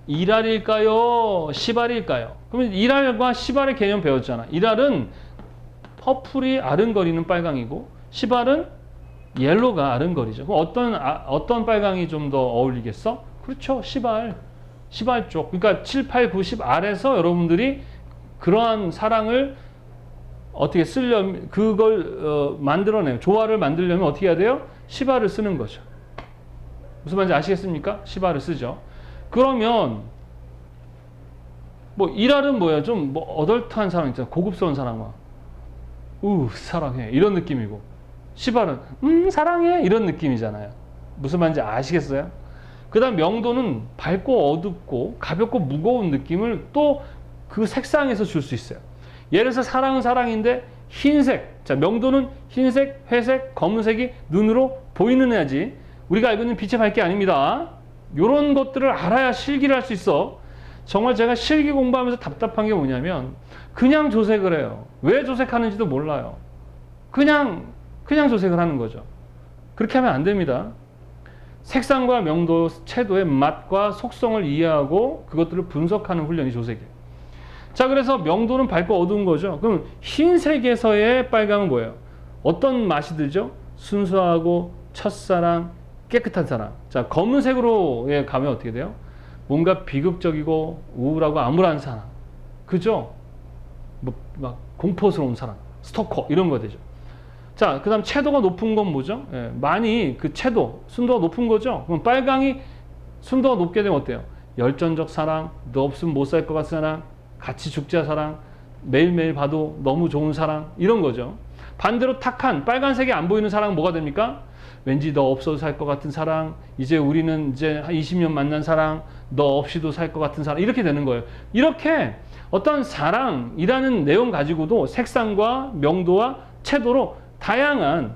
1알일까요? 10알일까요? 그러면 1알과 10알의 개념 배웠잖아. 1알은 퍼플이 아른거리는 빨강이고 10알은 옐로가 아른거리죠. 그럼 어떤 빨강이 좀 더 어울리겠어? 그렇죠. 10알. 10알 쪽. 그러니까 7, 8, 9, 10알에서 여러분들이 그러한 사랑을 어떻게 쓰려면 그걸 만들어내요. 조화를 만들려면 어떻게 해야 돼요? 10알을 쓰는 거죠. 무슨 말인지 아시겠습니까? 10알을 쓰죠. 그러면 뭐 1알은 뭐야? 좀 뭐 어덜트한 사랑 있잖아. 고급스러운 사랑 막. 사랑해. 이런 느낌이고 10알은 사랑해. 이런 느낌이잖아요. 무슨 말인지 아시겠어요? 그 다음 명도는 밝고 어둡고 가볍고 무거운 느낌을 또 그 색상에서 줄 수 있어요. 예를 들어서 사랑은 사랑인데 흰색. 자, 명도는 흰색, 회색, 검은색이 눈으로 보이는 애지. 우리가 알고 있는 빛의 밝기 아닙니다. 이런 것들을 알아야 실기를 할 수 있어. 정말 제가 실기 공부하면서 답답한 게 뭐냐면 그냥 조색을 해요. 왜 조색하는지도 몰라요. 그냥 조색을 하는 거죠. 그렇게 하면 안 됩니다. 색상과 명도, 채도의 맛과 속성을 이해하고 그것들을 분석하는 훈련이 조색이에요. 자, 그래서 명도는 밝고 어두운 거죠. 그럼 흰색에서의 빨강은 뭐예요? 어떤 맛이 들죠? 순수하고 첫사랑, 깨끗한 사랑. 자, 검은색으로 가면 어떻게 돼요? 뭔가 비극적이고 우울하고 암울한 사랑. 그죠? 뭐, 막 공포스러운 사랑, 스토커 이런 거 되죠. 자, 그 다음 채도가 높은 건 뭐죠? 예, 많이 그 채도, 순도가 높은 거죠. 그럼 빨강이 순도가 높게 되면 어때요? 열정적 사랑, 너 없으면 못 살 것 같은 사랑, 같이 죽자 사랑, 매일매일 봐도 너무 좋은 사랑, 이런 거죠. 반대로 탁한 빨간색이 안 보이는 사랑은 뭐가 됩니까? 왠지 너 없어도 살 것 같은 사랑, 이제 우리는 이제 한 20년 만난 사랑, 너 없이도 살 것 같은 사랑, 이렇게 되는 거예요. 이렇게 어떤 사랑이라는 내용 가지고도 색상과 명도와 채도로 다양한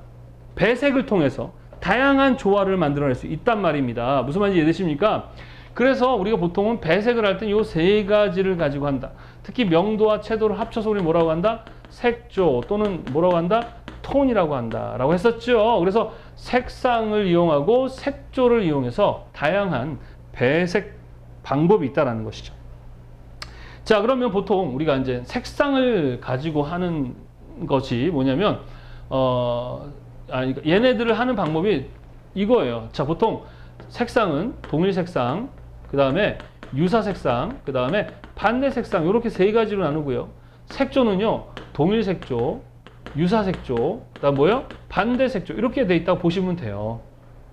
배색을 통해서 다양한 조화를 만들어낼 수 있단 말입니다. 무슨 말인지 이해되십니까? 그래서 우리가 보통은 배색을 할 때 이 세 가지를 가지고 한다. 특히 명도와 채도를 합쳐서 우리 뭐라고 한다? 색조 또는 뭐라고 한다? 톤이라고 한다 라고 했었죠. 그래서 색상을 이용하고 색조를 이용해서 다양한 배색 방법이 있다는 것이죠. 자, 그러면 보통 우리가 이제 색상을 가지고 하는 것이 뭐냐면 얘네들을 하는 방법이 이거예요. 자, 보통 색상은 동일 색상, 그 다음에 유사 색상, 그 다음에 반대 색상, 이렇게 세 가지로 나누고요. 색조는요, 동일 색조, 유사 색조, 그 다음 뭐요? 반대 색조, 이렇게 돼 있다고 보시면 돼요.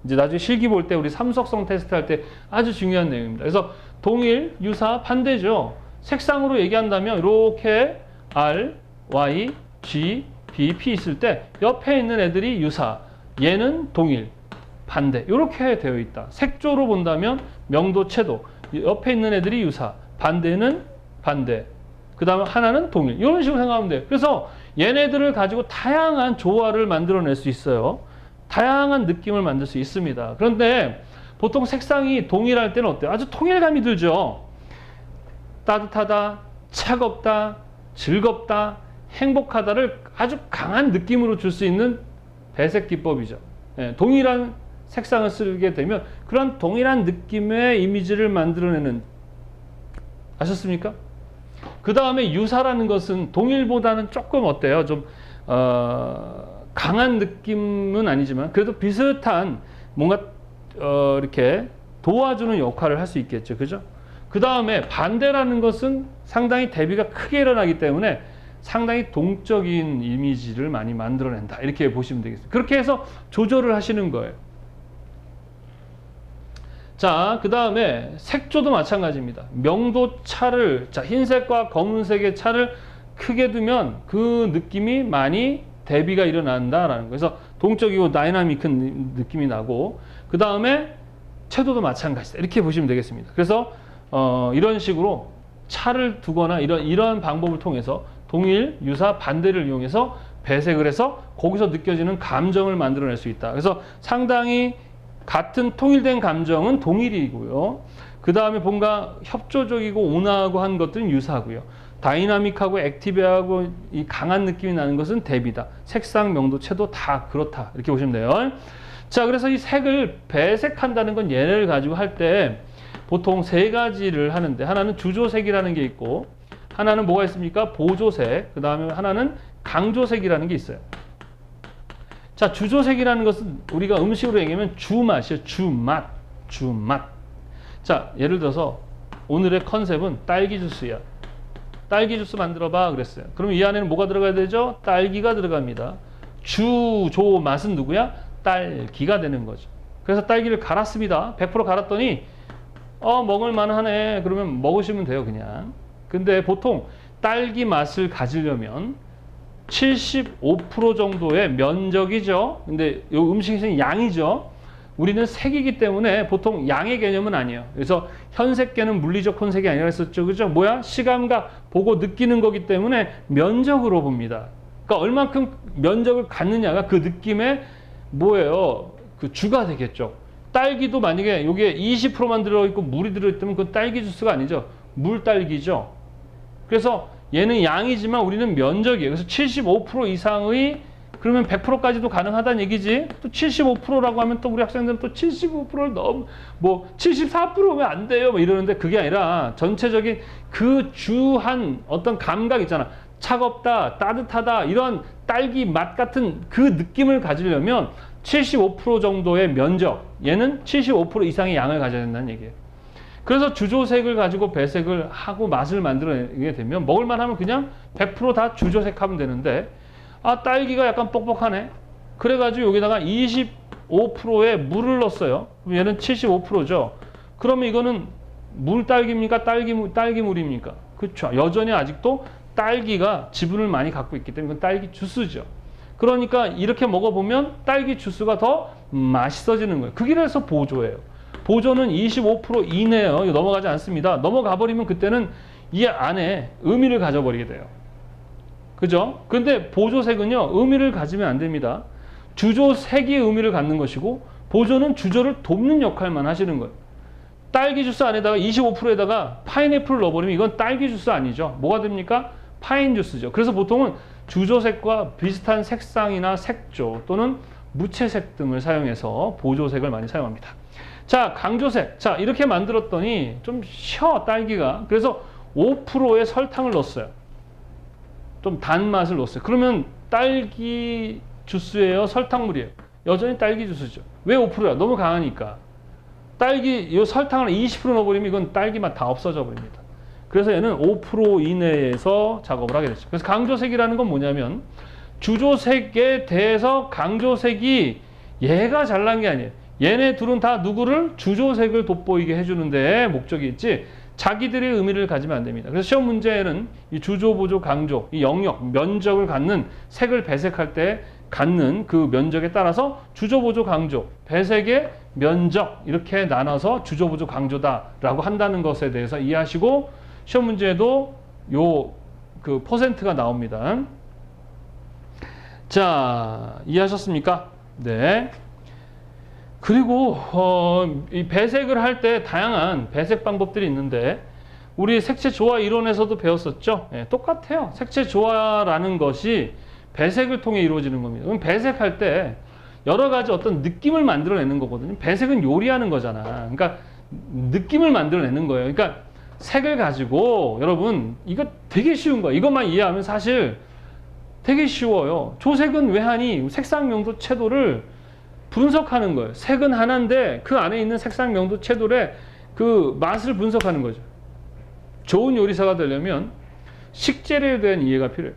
이제 나중에 실기 볼 때 우리 삼속성 테스트 할 때 아주 중요한 내용입니다. 그래서 동일, 유사, 반대죠. 색상으로 얘기한다면 이렇게 R, Y, G, B, P 있을 때 옆에 있는 애들이 유사, 얘는 동일, 반대, 이렇게 되어 있다. 색조로 본다면 명도, 채도, 옆에 있는 애들이 유사, 반대는 반대, 그 다음에 하나는 동일, 이런 식으로 생각하면 돼요. 그래서 얘네들을 가지고 다양한 조화를 만들어낼 수 있어요. 다양한 느낌을 만들 수 있습니다. 그런데 보통 색상이 동일할 때는 어때요? 아주 통일감이 들죠. 따뜻하다, 차갑다, 즐겁다, 행복하다를 아주 강한 느낌으로 줄 수 있는 배색 기법이죠. 예, 동일한 색상을 쓰게 되면 그런 동일한 느낌의 이미지를 만들어내는, 아셨습니까? 그 다음에 유사라는 것은 동일보다는 조금 어때요? 좀 강한 느낌은 아니지만 그래도 비슷한 뭔가 이렇게 도와주는 역할을 할 수 있겠죠. 그죠? 그 다음에 반대라는 것은 상당히 대비가 크게 일어나기 때문에 상당히 동적인 이미지를 많이 만들어낸다. 이렇게 보시면 되겠습니다. 그렇게 해서 조절을 하시는 거예요. 자, 그 다음에 색조도 마찬가지입니다. 명도차를, 자, 흰색과 검은색의 차를 크게 두면 그 느낌이 많이 대비가 일어난다라는 거예요. 그래서 동적이고 다이나믹한 느낌이 나고, 그 다음에 채도도 마찬가지다. 이렇게 보시면 되겠습니다. 그래서 이런 식으로 차를 두거나 이런 방법을 통해서 동일, 유사, 반대를 이용해서 배색을 해서 거기서 느껴지는 감정을 만들어낼 수 있다. 그래서 상당히 같은 통일된 감정은 동일이고요. 그 다음에 뭔가 협조적이고 온화하고 한 것들은 유사하고요. 다이나믹하고 액티브하고 이 강한 느낌이 나는 것은 대비다. 색상, 명도, 채도 다 그렇다. 이렇게 보시면 돼요. 자, 그래서 이 색을 배색한다는 건 얘를 가지고 할 때 보통 세 가지를 하는데, 하나는 주조색이라는 게 있고, 하나는 뭐가 있습니까? 보조색, 그 다음에 하나는 강조색이라는 게 있어요. 자, 주조색이라는 것은 우리가 음식으로 얘기하면 주맛이에요. 주맛. 자, 예를 들어서 오늘의 컨셉은 딸기 주스야. 딸기 주스 만들어봐 그랬어요. 그럼 이 안에는 뭐가 들어가야 되죠? 딸기가 들어갑니다. 주조 맛은 누구야? 딸기가 되는 거죠. 그래서 딸기를 갈았습니다. 100% 갈았더니 먹을만 하네. 그러면 먹으시면 돼요, 그냥. 근데 보통 딸기 맛을 가지려면 75% 정도의 면적이죠. 근데 이 음식에서는 양이죠. 우리는 색이기 때문에 보통 양의 개념은 아니에요. 그래서 현색계는 물리적 혼색이 아니라 했었죠. 그죠? 뭐야? 시감각 보고 느끼는 거기 때문에 면적으로 봅니다. 그러니까 얼만큼 면적을 갖느냐가 그 느낌의 뭐예요? 그 주가 되겠죠. 딸기도 만약에 여기에 20%만 들어있고 물이 들어있다면 그건 딸기 주스가 아니죠. 물딸기죠. 그래서 얘는 양이지만 우리는 면적이에요. 그래서 75% 이상의 그러면 100%까지도 가능하다는 얘기지. 또 75%라고 하면 또 우리 학생들은 또 75%를 너무 74%면 안 돼요. 이러는데 그게 아니라 전체적인 그 주한 어떤 감각 있잖아. 차갑다, 따뜻하다 이런 딸기 맛 같은 그 느낌을 가지려면 75% 정도의 면적, 얘는 75% 이상의 양을 가져야 된다는 얘기예요. 그래서 주조색을 가지고 배색을 하고 맛을 만들어내게 되면 먹을만 하면 그냥 100% 다 주조색 하면 되는데, 딸기가 약간 뻑뻑하네. 그래가지고 여기다가 25%의 물을 넣었어요. 그럼 얘는 75%죠. 그러면 이거는 물딸기입니까? 딸기물입니까? 그렇죠. 여전히 아직도 딸기가 지분을 많이 갖고 있기 때문에 이건 딸기 주스죠. 그러니까 이렇게 먹어보면 딸기 주스가 더 맛있어지는 거예요. 그래서 보조예요. 보조는 25% 이내요. 이거 넘어가지 않습니다. 넘어가 버리면 그때는 이 안에 의미를 가져버리게 돼요. 그죠? 근데 보조색은요, 의미를 가지면 안 됩니다. 주조색이 의미를 갖는 것이고, 보조는 주조를 돕는 역할만 하시는 거예요. 딸기 주스 안에다가 25%에다가 파인애플을 넣어버리면 이건 딸기 주스 아니죠. 뭐가 됩니까? 파인 주스죠. 그래서 보통은 주조색과 비슷한 색상이나 색조 또는 무채색 등을 사용해서 보조색을 많이 사용합니다. 자, 강조색. 자, 이렇게 만들었더니 좀 쉬어, 딸기가. 그래서 5%의 설탕을 넣었어요. 좀 단맛을 넣었어요. 그러면 딸기 주스예요? 설탕물이에요? 여전히 딸기 주스죠. 왜 5%야? 너무 강하니까. 이 설탕을 20% 넣어버리면 이건 딸기 맛 다 없어져 버립니다. 그래서 얘는 5% 이내에서 작업을 하게 됐죠. 그래서 강조색이라는 건 뭐냐면 주조색에 대해서 강조색이 얘가 잘난 게 아니에요. 얘네 둘은 다 누구를? 주조색을 돋보이게 해주는데 목적이 있지 자기들의 의미를 가지면 안 됩니다. 그래서 시험 문제에는 이 주조, 보조, 강조, 이 영역, 면적을 갖는 색을 배색할 때 갖는 그 면적에 따라서 주조, 보조, 강조, 배색의 면적 이렇게 나눠서 주조, 보조, 강조다라고 한다는 것에 대해서 이해하시고 시험 문제에도 그 퍼센트가 나옵니다. 자, 이해하셨습니까? 네. 그리고 이 배색을 할 때 다양한 배색 방법들이 있는데 우리 색채 조화 이론에서도 배웠었죠. 똑같아요. 색채 조화라는 것이 배색을 통해 이루어지는 겁니다. 그럼 배색할 때 여러 가지 어떤 느낌을 만들어내는 거거든요. 배색은 요리하는 거잖아. 그러니까 느낌을 만들어내는 거예요. 그러니까 색을 가지고 여러분 이거 되게 쉬운 거예요. 이것만 이해하면 사실 되게 쉬워요. 조색은 왜 하니? 색상, 명도, 채도를 분석하는 거예요. 색은 하나인데 그 안에 있는 색상, 명도, 채도의 그 맛을 분석하는 거죠. 좋은 요리사가 되려면 식재료에 대한 이해가 필요해요.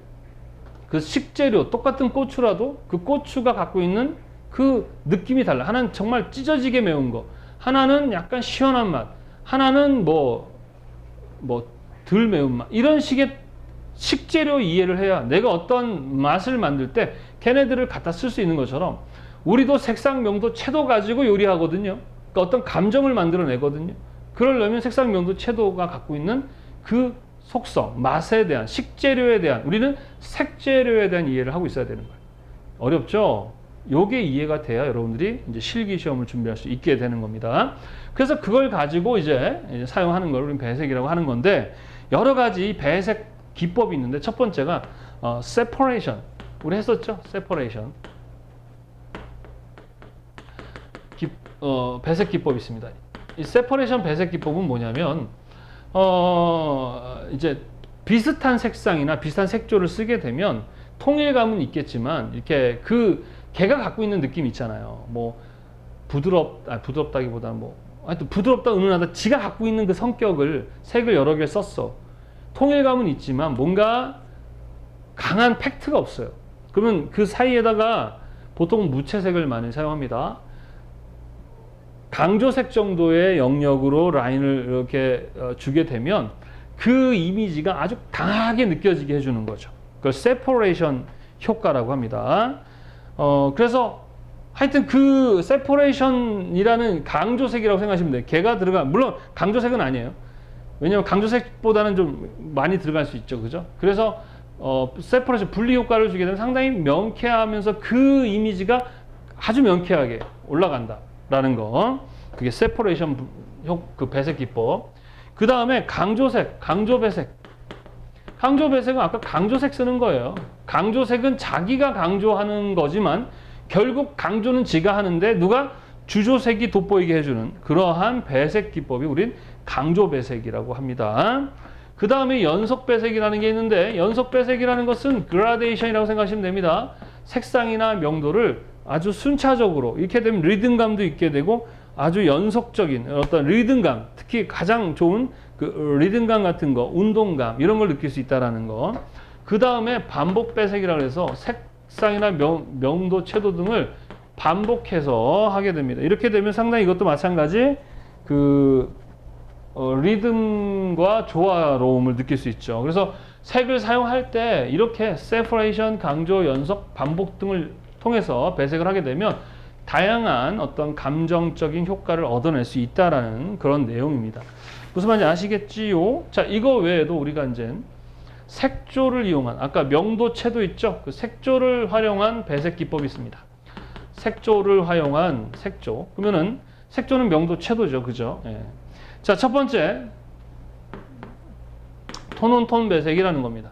그 식재료, 똑같은 고추라도 그 고추가 갖고 있는 그 느낌이 달라. 하나는 정말 찢어지게 매운 거, 하나는 약간 시원한 맛, 하나는 덜 매운맛, 이런 식의 식재료 이해를 해야 내가 어떤 맛을 만들 때 걔네들을 갖다 쓸 수 있는 것처럼 우리도 색상, 명도, 채도 가지고 요리하거든요. 그러니까 어떤 감정을 만들어내거든요. 그러려면 색상, 명도, 채도가 갖고 있는 그 속성, 맛에 대한, 식재료에 대한, 우리는 색재료에 대한 이해를 하고 있어야 되는 거예요. 어렵죠? 요게 이해가 돼야 여러분들이 이제 실기 시험을 준비할 수 있게 되는 겁니다. 그래서 그걸 가지고 이제 사용하는 걸 우리는 배색이라고 하는 건데, 여러 가지 배색 기법이 있는데, 첫 번째가 separation. 우리 했었죠? separation. 배색 기법이 있습니다. 이 separation 배색 기법은 뭐냐면, 이제 비슷한 색상이나 비슷한 색조를 쓰게 되면 통일감은 있겠지만, 이렇게 걔가 갖고 있는 느낌 있잖아요. 뭐 부드럽다기보다는 하여튼 부드럽다, 은은하다, 지가 갖고 있는 그 성격을 색을 여러 개 썼어. 통일감은 있지만 뭔가 강한 팩트가 없어요. 그러면 그 사이에다가 보통 무채색을 많이 사용합니다. 강조색 정도의 영역으로 라인을 이렇게 주게 되면 그 이미지가 아주 강하게 느껴지게 해주는 거죠. 그걸 세퍼레이션 효과라고 합니다. 그래서 하여튼 그 세퍼레이션이라는 강조색이라고 생각하시면 돼요. 걔가 물론 강조색은 아니에요. 왜냐하면 강조색보다는 좀 많이 들어갈 수 있죠. 그죠? 그래서 세퍼레이션, 분리 효과를 주게 되면 상당히 명쾌하면서 그 이미지가 아주 명쾌하게 올라간다라는 거. 그게 세퍼레이션 그 배색 기법. 그 다음에 강조색, 강조배색. 강조배색은 아까 강조색 쓰는 거예요. 강조색은 자기가 강조하는 거지만 결국 강조는 지가 하는데 누가 주조색이 돋보이게 해주는 그러한 배색 기법이 우린 강조배색이라고 합니다. 그 다음에 연속배색이라는 게 있는데, 연속배색이라는 것은 그라데이션이라고 생각하시면 됩니다. 색상이나 명도를 아주 순차적으로, 이렇게 되면 리듬감도 있게 되고 아주 연속적인 어떤 리듬감, 특히 가장 좋은 그 리듬감 같은 거, 운동감, 이런 걸 느낄 수 있다는 거. 그 다음에 반복배색이라고 해서 색상이나 명도, 채도 등을 반복해서 하게 됩니다. 이렇게 되면 상당히 이것도 마찬가지 리듬과 조화로움을 느낄 수 있죠. 그래서 색을 사용할 때 이렇게 세퍼레이션, 강조, 연속, 반복 등을 통해서 배색을 하게 되면 다양한 어떤 감정적인 효과를 얻어낼 수 있다라는 그런 내용입니다. 무슨 말인지 아시겠지요? 자, 이거 외에도 우리가 이제 색조를 이용한, 아까 명도, 채도 있죠? 그 색조를 활용한 배색 기법이 있습니다. 색조를 활용한 색조. 그러면은 색조는 명도, 채도죠. 그죠? 예. 자, 첫 번째, 톤온톤 배색이라는 겁니다.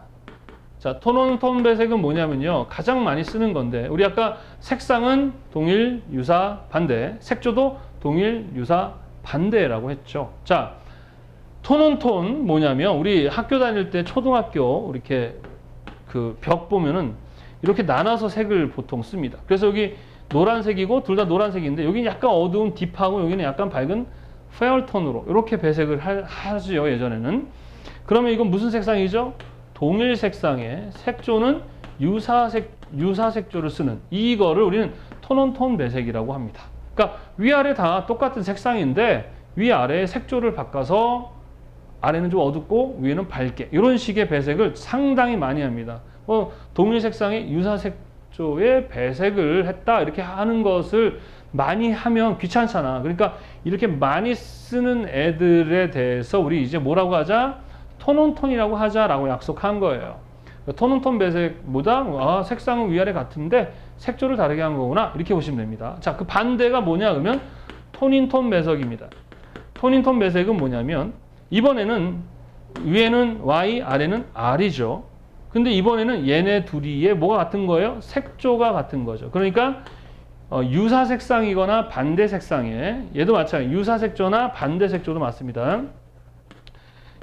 자, 톤온톤 배색은 뭐냐면요, 가장 많이 쓰는 건데, 우리 아까 색상은 동일, 유사, 반대, 색조도 동일, 유사, 반대라고 했죠. 자, 톤온톤 뭐냐면, 우리 학교 다닐 때 초등학교 이렇게 그 벽 보면은 이렇게 나눠서 색을 보통 씁니다. 그래서 여기 노란색이고 둘 다 노란색인데, 여기는 약간 어두운 딥하고 여기는 약간 밝은 페어톤으로 이렇게 배색을 하죠, 예전에는. 그러면 이건 무슨 색상이죠? 동일 색상의 색조는 유사색조를 쓰는, 이거를 우리는 톤온톤 배색이라고 합니다. 그러니까 위아래 다 똑같은 색상인데 위아래 색조를 바꿔서 아래는 좀 어둡고 위에는 밝게, 이런 식의 배색을 상당히 많이 합니다. 동일 색상의 유사색조의 배색을 했다, 이렇게 하는 것을 많이 하면 귀찮잖아. 그러니까 이렇게 많이 쓰는 애들에 대해서 우리 이제 뭐라고 하자? 톤온톤이라고 하자라고 약속한 거예요. 톤온톤 배색보다 색상은 위아래 같은데 색조를 다르게 한 거구나, 이렇게 보시면 됩니다. 자, 그 반대가 뭐냐 그러면 톤인톤 배색입니다. 톤인톤 배색은 뭐냐면, 이번에는 위에는 Y, 아래는 R이죠. 근데 이번에는 얘네 둘이의 뭐가 같은 거예요? 색조가 같은 거죠. 그러니까 유사 색상이거나 반대 색상에, 얘도 마찬가지, 유사 색조나 반대 색조도 맞습니다.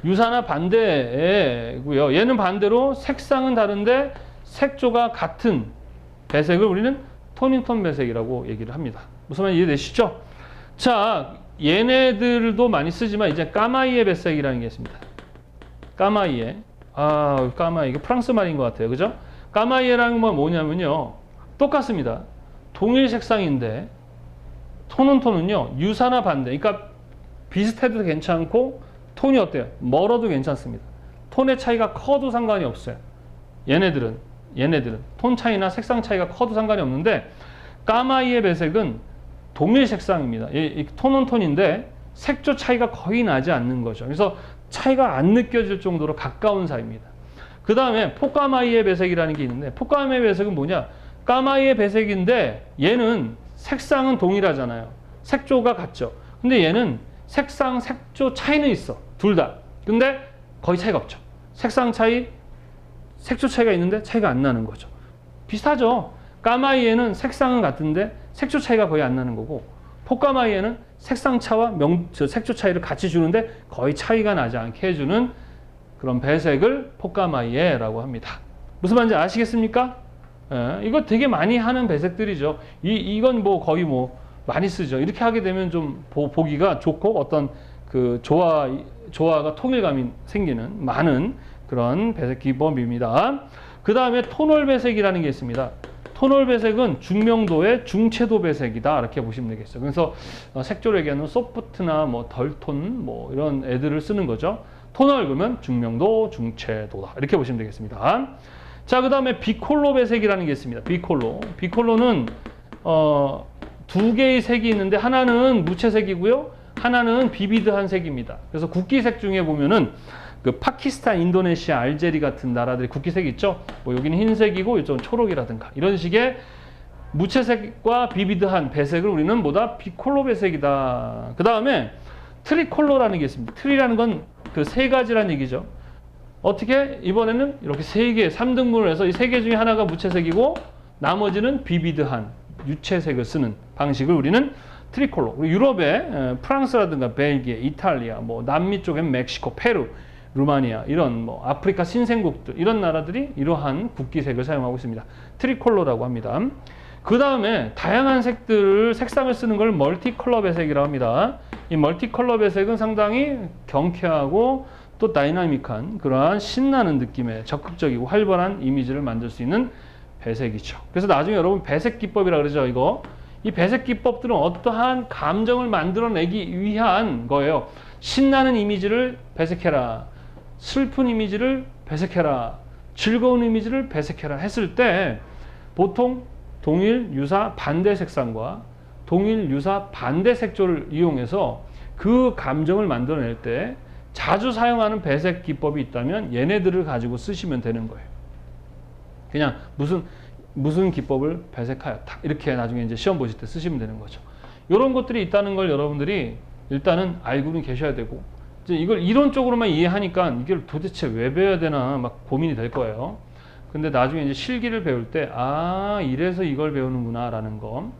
유사나 반대고요. 얘는 반대로 색상은 다른데 색조가 같은 배색을 우리는 톤인톤 배색이라고 얘기를 합니다. 무슨 말인지 이해되시죠? 자, 얘네들도 많이 쓰지만 이제 까마이의 배색이라는 게 있습니다. 까마이의, 까마이, 이거 프랑스 말인 것 같아요. 그죠? 까마이에라는 건 뭐냐면요. 똑같습니다. 동일 색상인데 톤은요. 유사나 반대. 그러니까 비슷해도 괜찮고 톤이 어때요? 멀어도 괜찮습니다. 톤의 차이가 커도 상관이 없어요. 얘네들은 톤 차이나 색상 차이가 커도 상관이 없는데 까마이의 배색은 동일 색상입니다. 이 톤은 톤인데 색조 차이가 거의 나지 않는 거죠. 그래서 차이가 안 느껴질 정도로 가까운 사이입니다. 그 다음에 포까마이의 배색이라는 게 있는데 포까마이의 배색은 뭐냐? 까마이의 배색인데 얘는 색상은 동일하잖아요. 색조가 같죠. 근데 얘는 색상, 색조 차이는 있어. 둘 다. 근데 거의 차이가 없죠. 색상 차이, 색조 차이가 있는데 차이가 안 나는 거죠. 비슷하죠. 까마이에는 색상은 같은데 색조 차이가 거의 안 나는 거고 포까마이에는 색상 차와 색조 차이를 같이 주는데 거의 차이가 나지 않게 해주는 그런 배색을 포까마이에라고 합니다. 무슨 말인지 아시겠습니까? 예, 이거 되게 많이 하는 배색들이죠. 이건 뭐 거의 뭐 많이 쓰죠. 이렇게 하게 되면 좀 보기가 좋고 어떤 그 조화가 통일감이 생기는 많은 그런 배색 기법입니다. 그 다음에 톤홀 배색이라는 게 있습니다. 톤홀 배색은 중명도의 중채도 배색이다 이렇게 보시면 되겠어요. 그래서 색조를 얘기하는 소프트나 뭐 덜톤 뭐 이런 애들을 쓰는 거죠. 톤홀 그러면 중명도 중채도다 이렇게 보시면 되겠습니다. 자, 그 다음에 비콜로 배색이라는 게 있습니다. 비콜로는 두 개의 색이 있는데 하나는 무채색이고요, 하나는 비비드한 색입니다. 그래서 국기색 중에 보면은 그 파키스탄, 인도네시아, 알제리 같은 나라들의 국기색이 있죠. 뭐 여기는 흰색이고 이쪽은 초록이라든가 이런 식의 무채색과 비비드한 배색을 우리는 뭐다? 비콜로 배색이다. 그 다음에 트리콜로라는 게 있습니다. 트리라는 건 그 세 가지라는 얘기죠. 어떻게? 이번에는 이렇게 세 개, 3등분을 해서 이 세 개 중에 하나가 무채색이고 나머지는 비비드한 유채색을 쓰는 방식을 우리는 트리콜로. 그리고 유럽의 프랑스라든가 벨기에, 이탈리아, 뭐 남미 쪽엔 멕시코, 페루, 루마니아 이런 뭐 아프리카 신생국들 이런 나라들이 이러한 국기색을 사용하고 있습니다. 트리콜로라고 합니다. 그 다음에 다양한 색상을 쓰는 걸 멀티컬러 배색이라고 합니다. 이 멀티컬러 배색은 상당히 경쾌하고 또 다이나믹한 그러한 신나는 느낌의 적극적이고 활발한 이미지를 만들 수 있는 배색이죠. 그래서 나중에 여러분 배색 기법이라고 그러죠. 이 배색 기법들은 어떠한 감정을 만들어내기 위한 거예요. 신나는 이미지를 배색해라. 슬픈 이미지를 배색해라. 즐거운 이미지를 배색해라 했을 때 보통 동일 유사 반대 색상과 동일 유사 반대 색조를 이용해서 그 감정을 만들어낼 때 자주 사용하는 배색 기법이 있다면 얘네들을 가지고 쓰시면 되는 거예요. 그냥 무슨 기법을 배색하였다. 이렇게 나중에 이제 시험 보실 때 쓰시면 되는 거죠. 이런 것들이 있다는 걸 여러분들이 일단은 알고는 계셔야 되고, 이제 이걸 이론적으로만 이해하니까 이걸 도대체 왜 배워야 되나 막 고민이 될 거예요. 근데 나중에 이제 실기를 배울 때, 이래서 이걸 배우는구나 라는 거.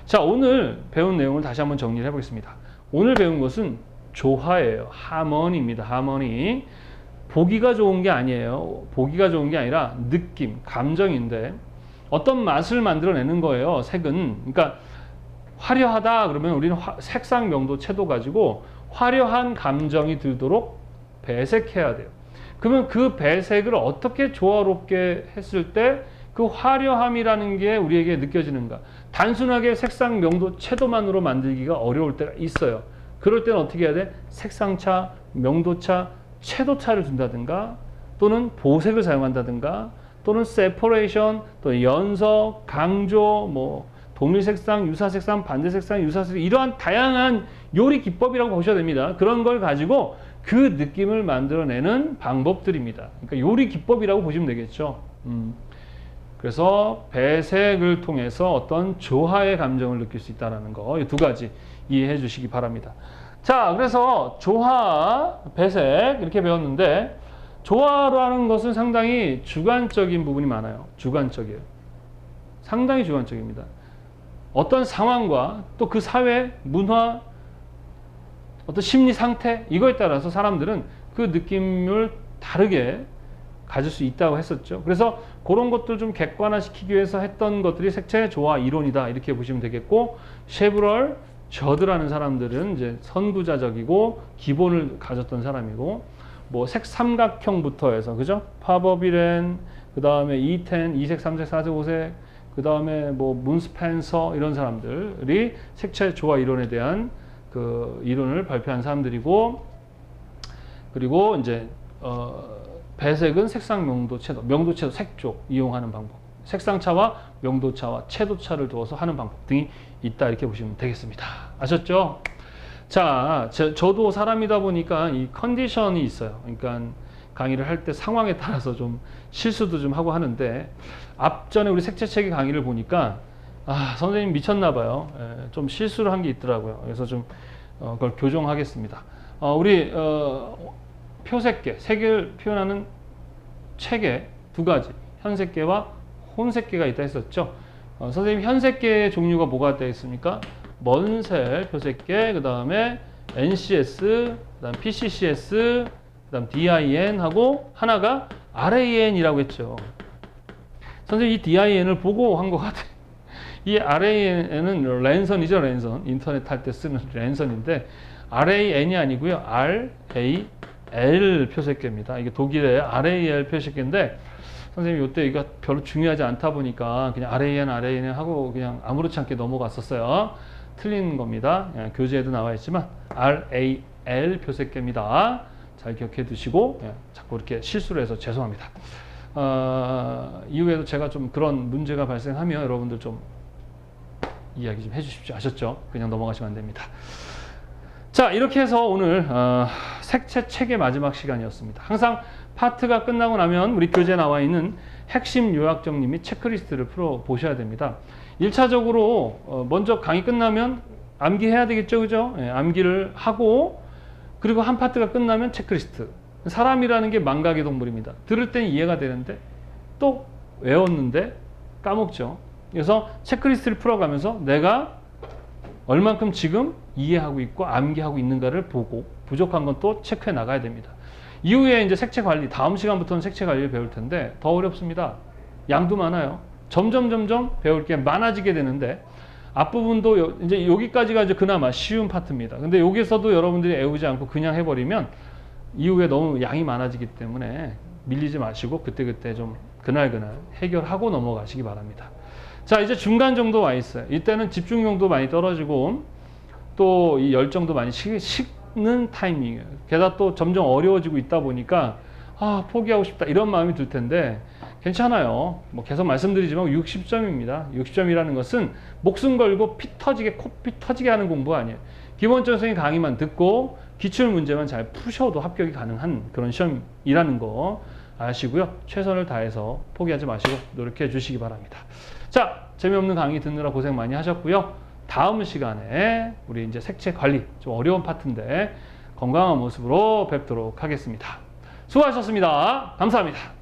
자, 오늘 배운 내용을 다시 한번 정리를 해보겠습니다. 오늘 배운 것은 조화예요. 하모니입니다. 하모니. 보기가 좋은 게 아니에요. 보기가 좋은 게 아니라 느낌, 감정인데 어떤 맛을 만들어내는 거예요. 색은. 그러니까 화려하다 그러면 우리는 색상, 명도, 채도 가지고 화려한 감정이 들도록 배색해야 돼요. 그러면 그 배색을 어떻게 조화롭게 했을 때 그 화려함이라는 게 우리에게 느껴지는가. 단순하게 색상, 명도, 채도만으로 만들기가 어려울 때가 있어요. 그럴 때는 어떻게 해야 돼? 색상차, 명도차, 채도차를 준다든가 또는 보색을 사용한다든가 또는 세퍼레이션, 또 연석, 강조, 뭐 동일 색상, 유사 색상, 반대 색상, 유사 색상 이러한 다양한 요리 기법이라고 보셔야 됩니다. 그런 걸 가지고 그 느낌을 만들어내는 방법들입니다. 그러니까 요리 기법이라고 보시면 되겠죠. 그래서 배색을 통해서 어떤 조화의 감정을 느낄 수 있다는 거, 이 두 가지 이해해 주시기 바랍니다. 자, 그래서 조화, 배색 이렇게 배웠는데 조화라는 것은 상당히 주관적인 부분이 많아요. 주관적이에요. 상당히 주관적입니다. 어떤 상황과 또 그 사회, 문화, 어떤 심리 상태 이거에 따라서 사람들은 그 느낌을 다르게 가질 수 있다고 했었죠. 그래서 그런 것들 좀 객관화시키기 위해서 했던 것들이 색채 조화 이론이다 이렇게 보시면 되겠고, 셰브럴, 저드라는 사람들은 이제 선구자적이고 기본을 가졌던 사람이고, 뭐 색삼각형부터 해서 그죠? 파버비렌, 그 다음에 이텐, 이색, 삼색, 사색, 오색, 그 다음에 뭐 문스펜서 이런 사람들이 색채 조화 이론에 대한 그 이론을 발표한 사람들이고, 그리고 이제 배색은 색상 명도 채도, 명도 채도 색조 이용하는 방법, 색상차와 명도차와 채도차를 두어서 하는 방법 등이 있다 이렇게 보시면 되겠습니다. 아셨죠? 자, 저도 사람이다 보니까 이 컨디션이 있어요. 그러니까 강의를 할 때 상황에 따라서 좀 실수도 좀 하고 하는데, 앞전에 우리 색채체계 강의를 보니까 선생님 미쳤나 봐요. 좀 실수를 한 게 있더라고요. 그래서 좀 그걸 교정하겠습니다. 우리 표색계, 색을 표현하는 체계 두 가지, 현색계와 혼색계가 있다 했었죠. 선생님 현색계의 종류가 뭐가 되어 있습니까? 먼셀 표색계, 그 다음에 NCS, 그 다음 PCCS, 그 다음 DIN 하고 하나가 RAN이라고 했죠. 선생님 이 DIN을 보고 한 것 같아요. 이 RAN은 랜선이죠, 랜선. 인터넷 할 때 쓰는 랜선인데 RAN이 아니고요. RAL 표색계입니다. 이게 독일의 RAL 표색계인데, 선생님이 이때 이거 별로 중요하지 않다 보니까 그냥 RAN 하고 그냥 아무렇지 않게 넘어갔었어요. 틀린 겁니다. 교재에도 나와 있지만 RAL 표색계입니다. 잘 기억해 두시고, 자꾸 이렇게 실수를 해서 죄송합니다. 이후에도 제가 좀 그런 문제가 발생하면 여러분들 좀 이야기 좀 해주십시오. 아셨죠? 그냥 넘어가시면 안 됩니다. 자, 이렇게 해서 오늘 색채 체계 마지막 시간이었습니다. 항상 파트가 끝나고 나면 우리 교재에 나와 있는 핵심 요약 정리 및 체크리스트를 풀어 보셔야 됩니다. 1차적으로 먼저 강의 끝나면 암기해야 되겠죠, 그죠? 암기를 하고, 그리고 한 파트가 끝나면 체크리스트. 사람이라는 게 망각의 동물입니다. 들을 때는 이해가 되는데 또 외웠는데 까먹죠. 그래서 체크리스트를 풀어가면서 내가 얼만큼 지금 이해하고 있고 암기하고 있는가를 보고, 부족한 건 또 체크해 나가야 됩니다. 이후에 이제 색채 관리, 다음 시간부터는 색채 관리를 배울 텐데 더 어렵습니다. 양도 많아요. 점점 배울 게 많아지게 되는데, 앞부분도 이제 여기까지가 이제 그나마 쉬운 파트입니다. 근데 여기서도 여러분들이 애우지 않고 그냥 해버리면 이후에 너무 양이 많아지기 때문에 밀리지 마시고 그때그때 좀 그날 해결하고 넘어가시기 바랍니다. 자, 이제 중간 정도 와 있어요. 이때는 집중력도 많이 떨어지고 또 이 열정도 많이 식는 타이밍이에요. 게다가 또 점점 어려워지고 있다 보니까 포기하고 싶다 이런 마음이 들 텐데 괜찮아요. 뭐 계속 말씀드리지만 60점입니다. 60점이라는 것은 목숨 걸고 피 터지게 코피 터지게 하는 공부가 아니에요. 기본적인 강의만 듣고 기출 문제만 잘 푸셔도 합격이 가능한 그런 시험이라는 거 아시고요. 최선을 다해서 포기하지 마시고 노력해 주시기 바랍니다. 자, 재미없는 강의 듣느라 고생 많이 하셨고요. 다음 시간에 우리 이제 색채 관리, 좀 어려운 파트인데 건강한 모습으로 뵙도록 하겠습니다. 수고하셨습니다. 감사합니다.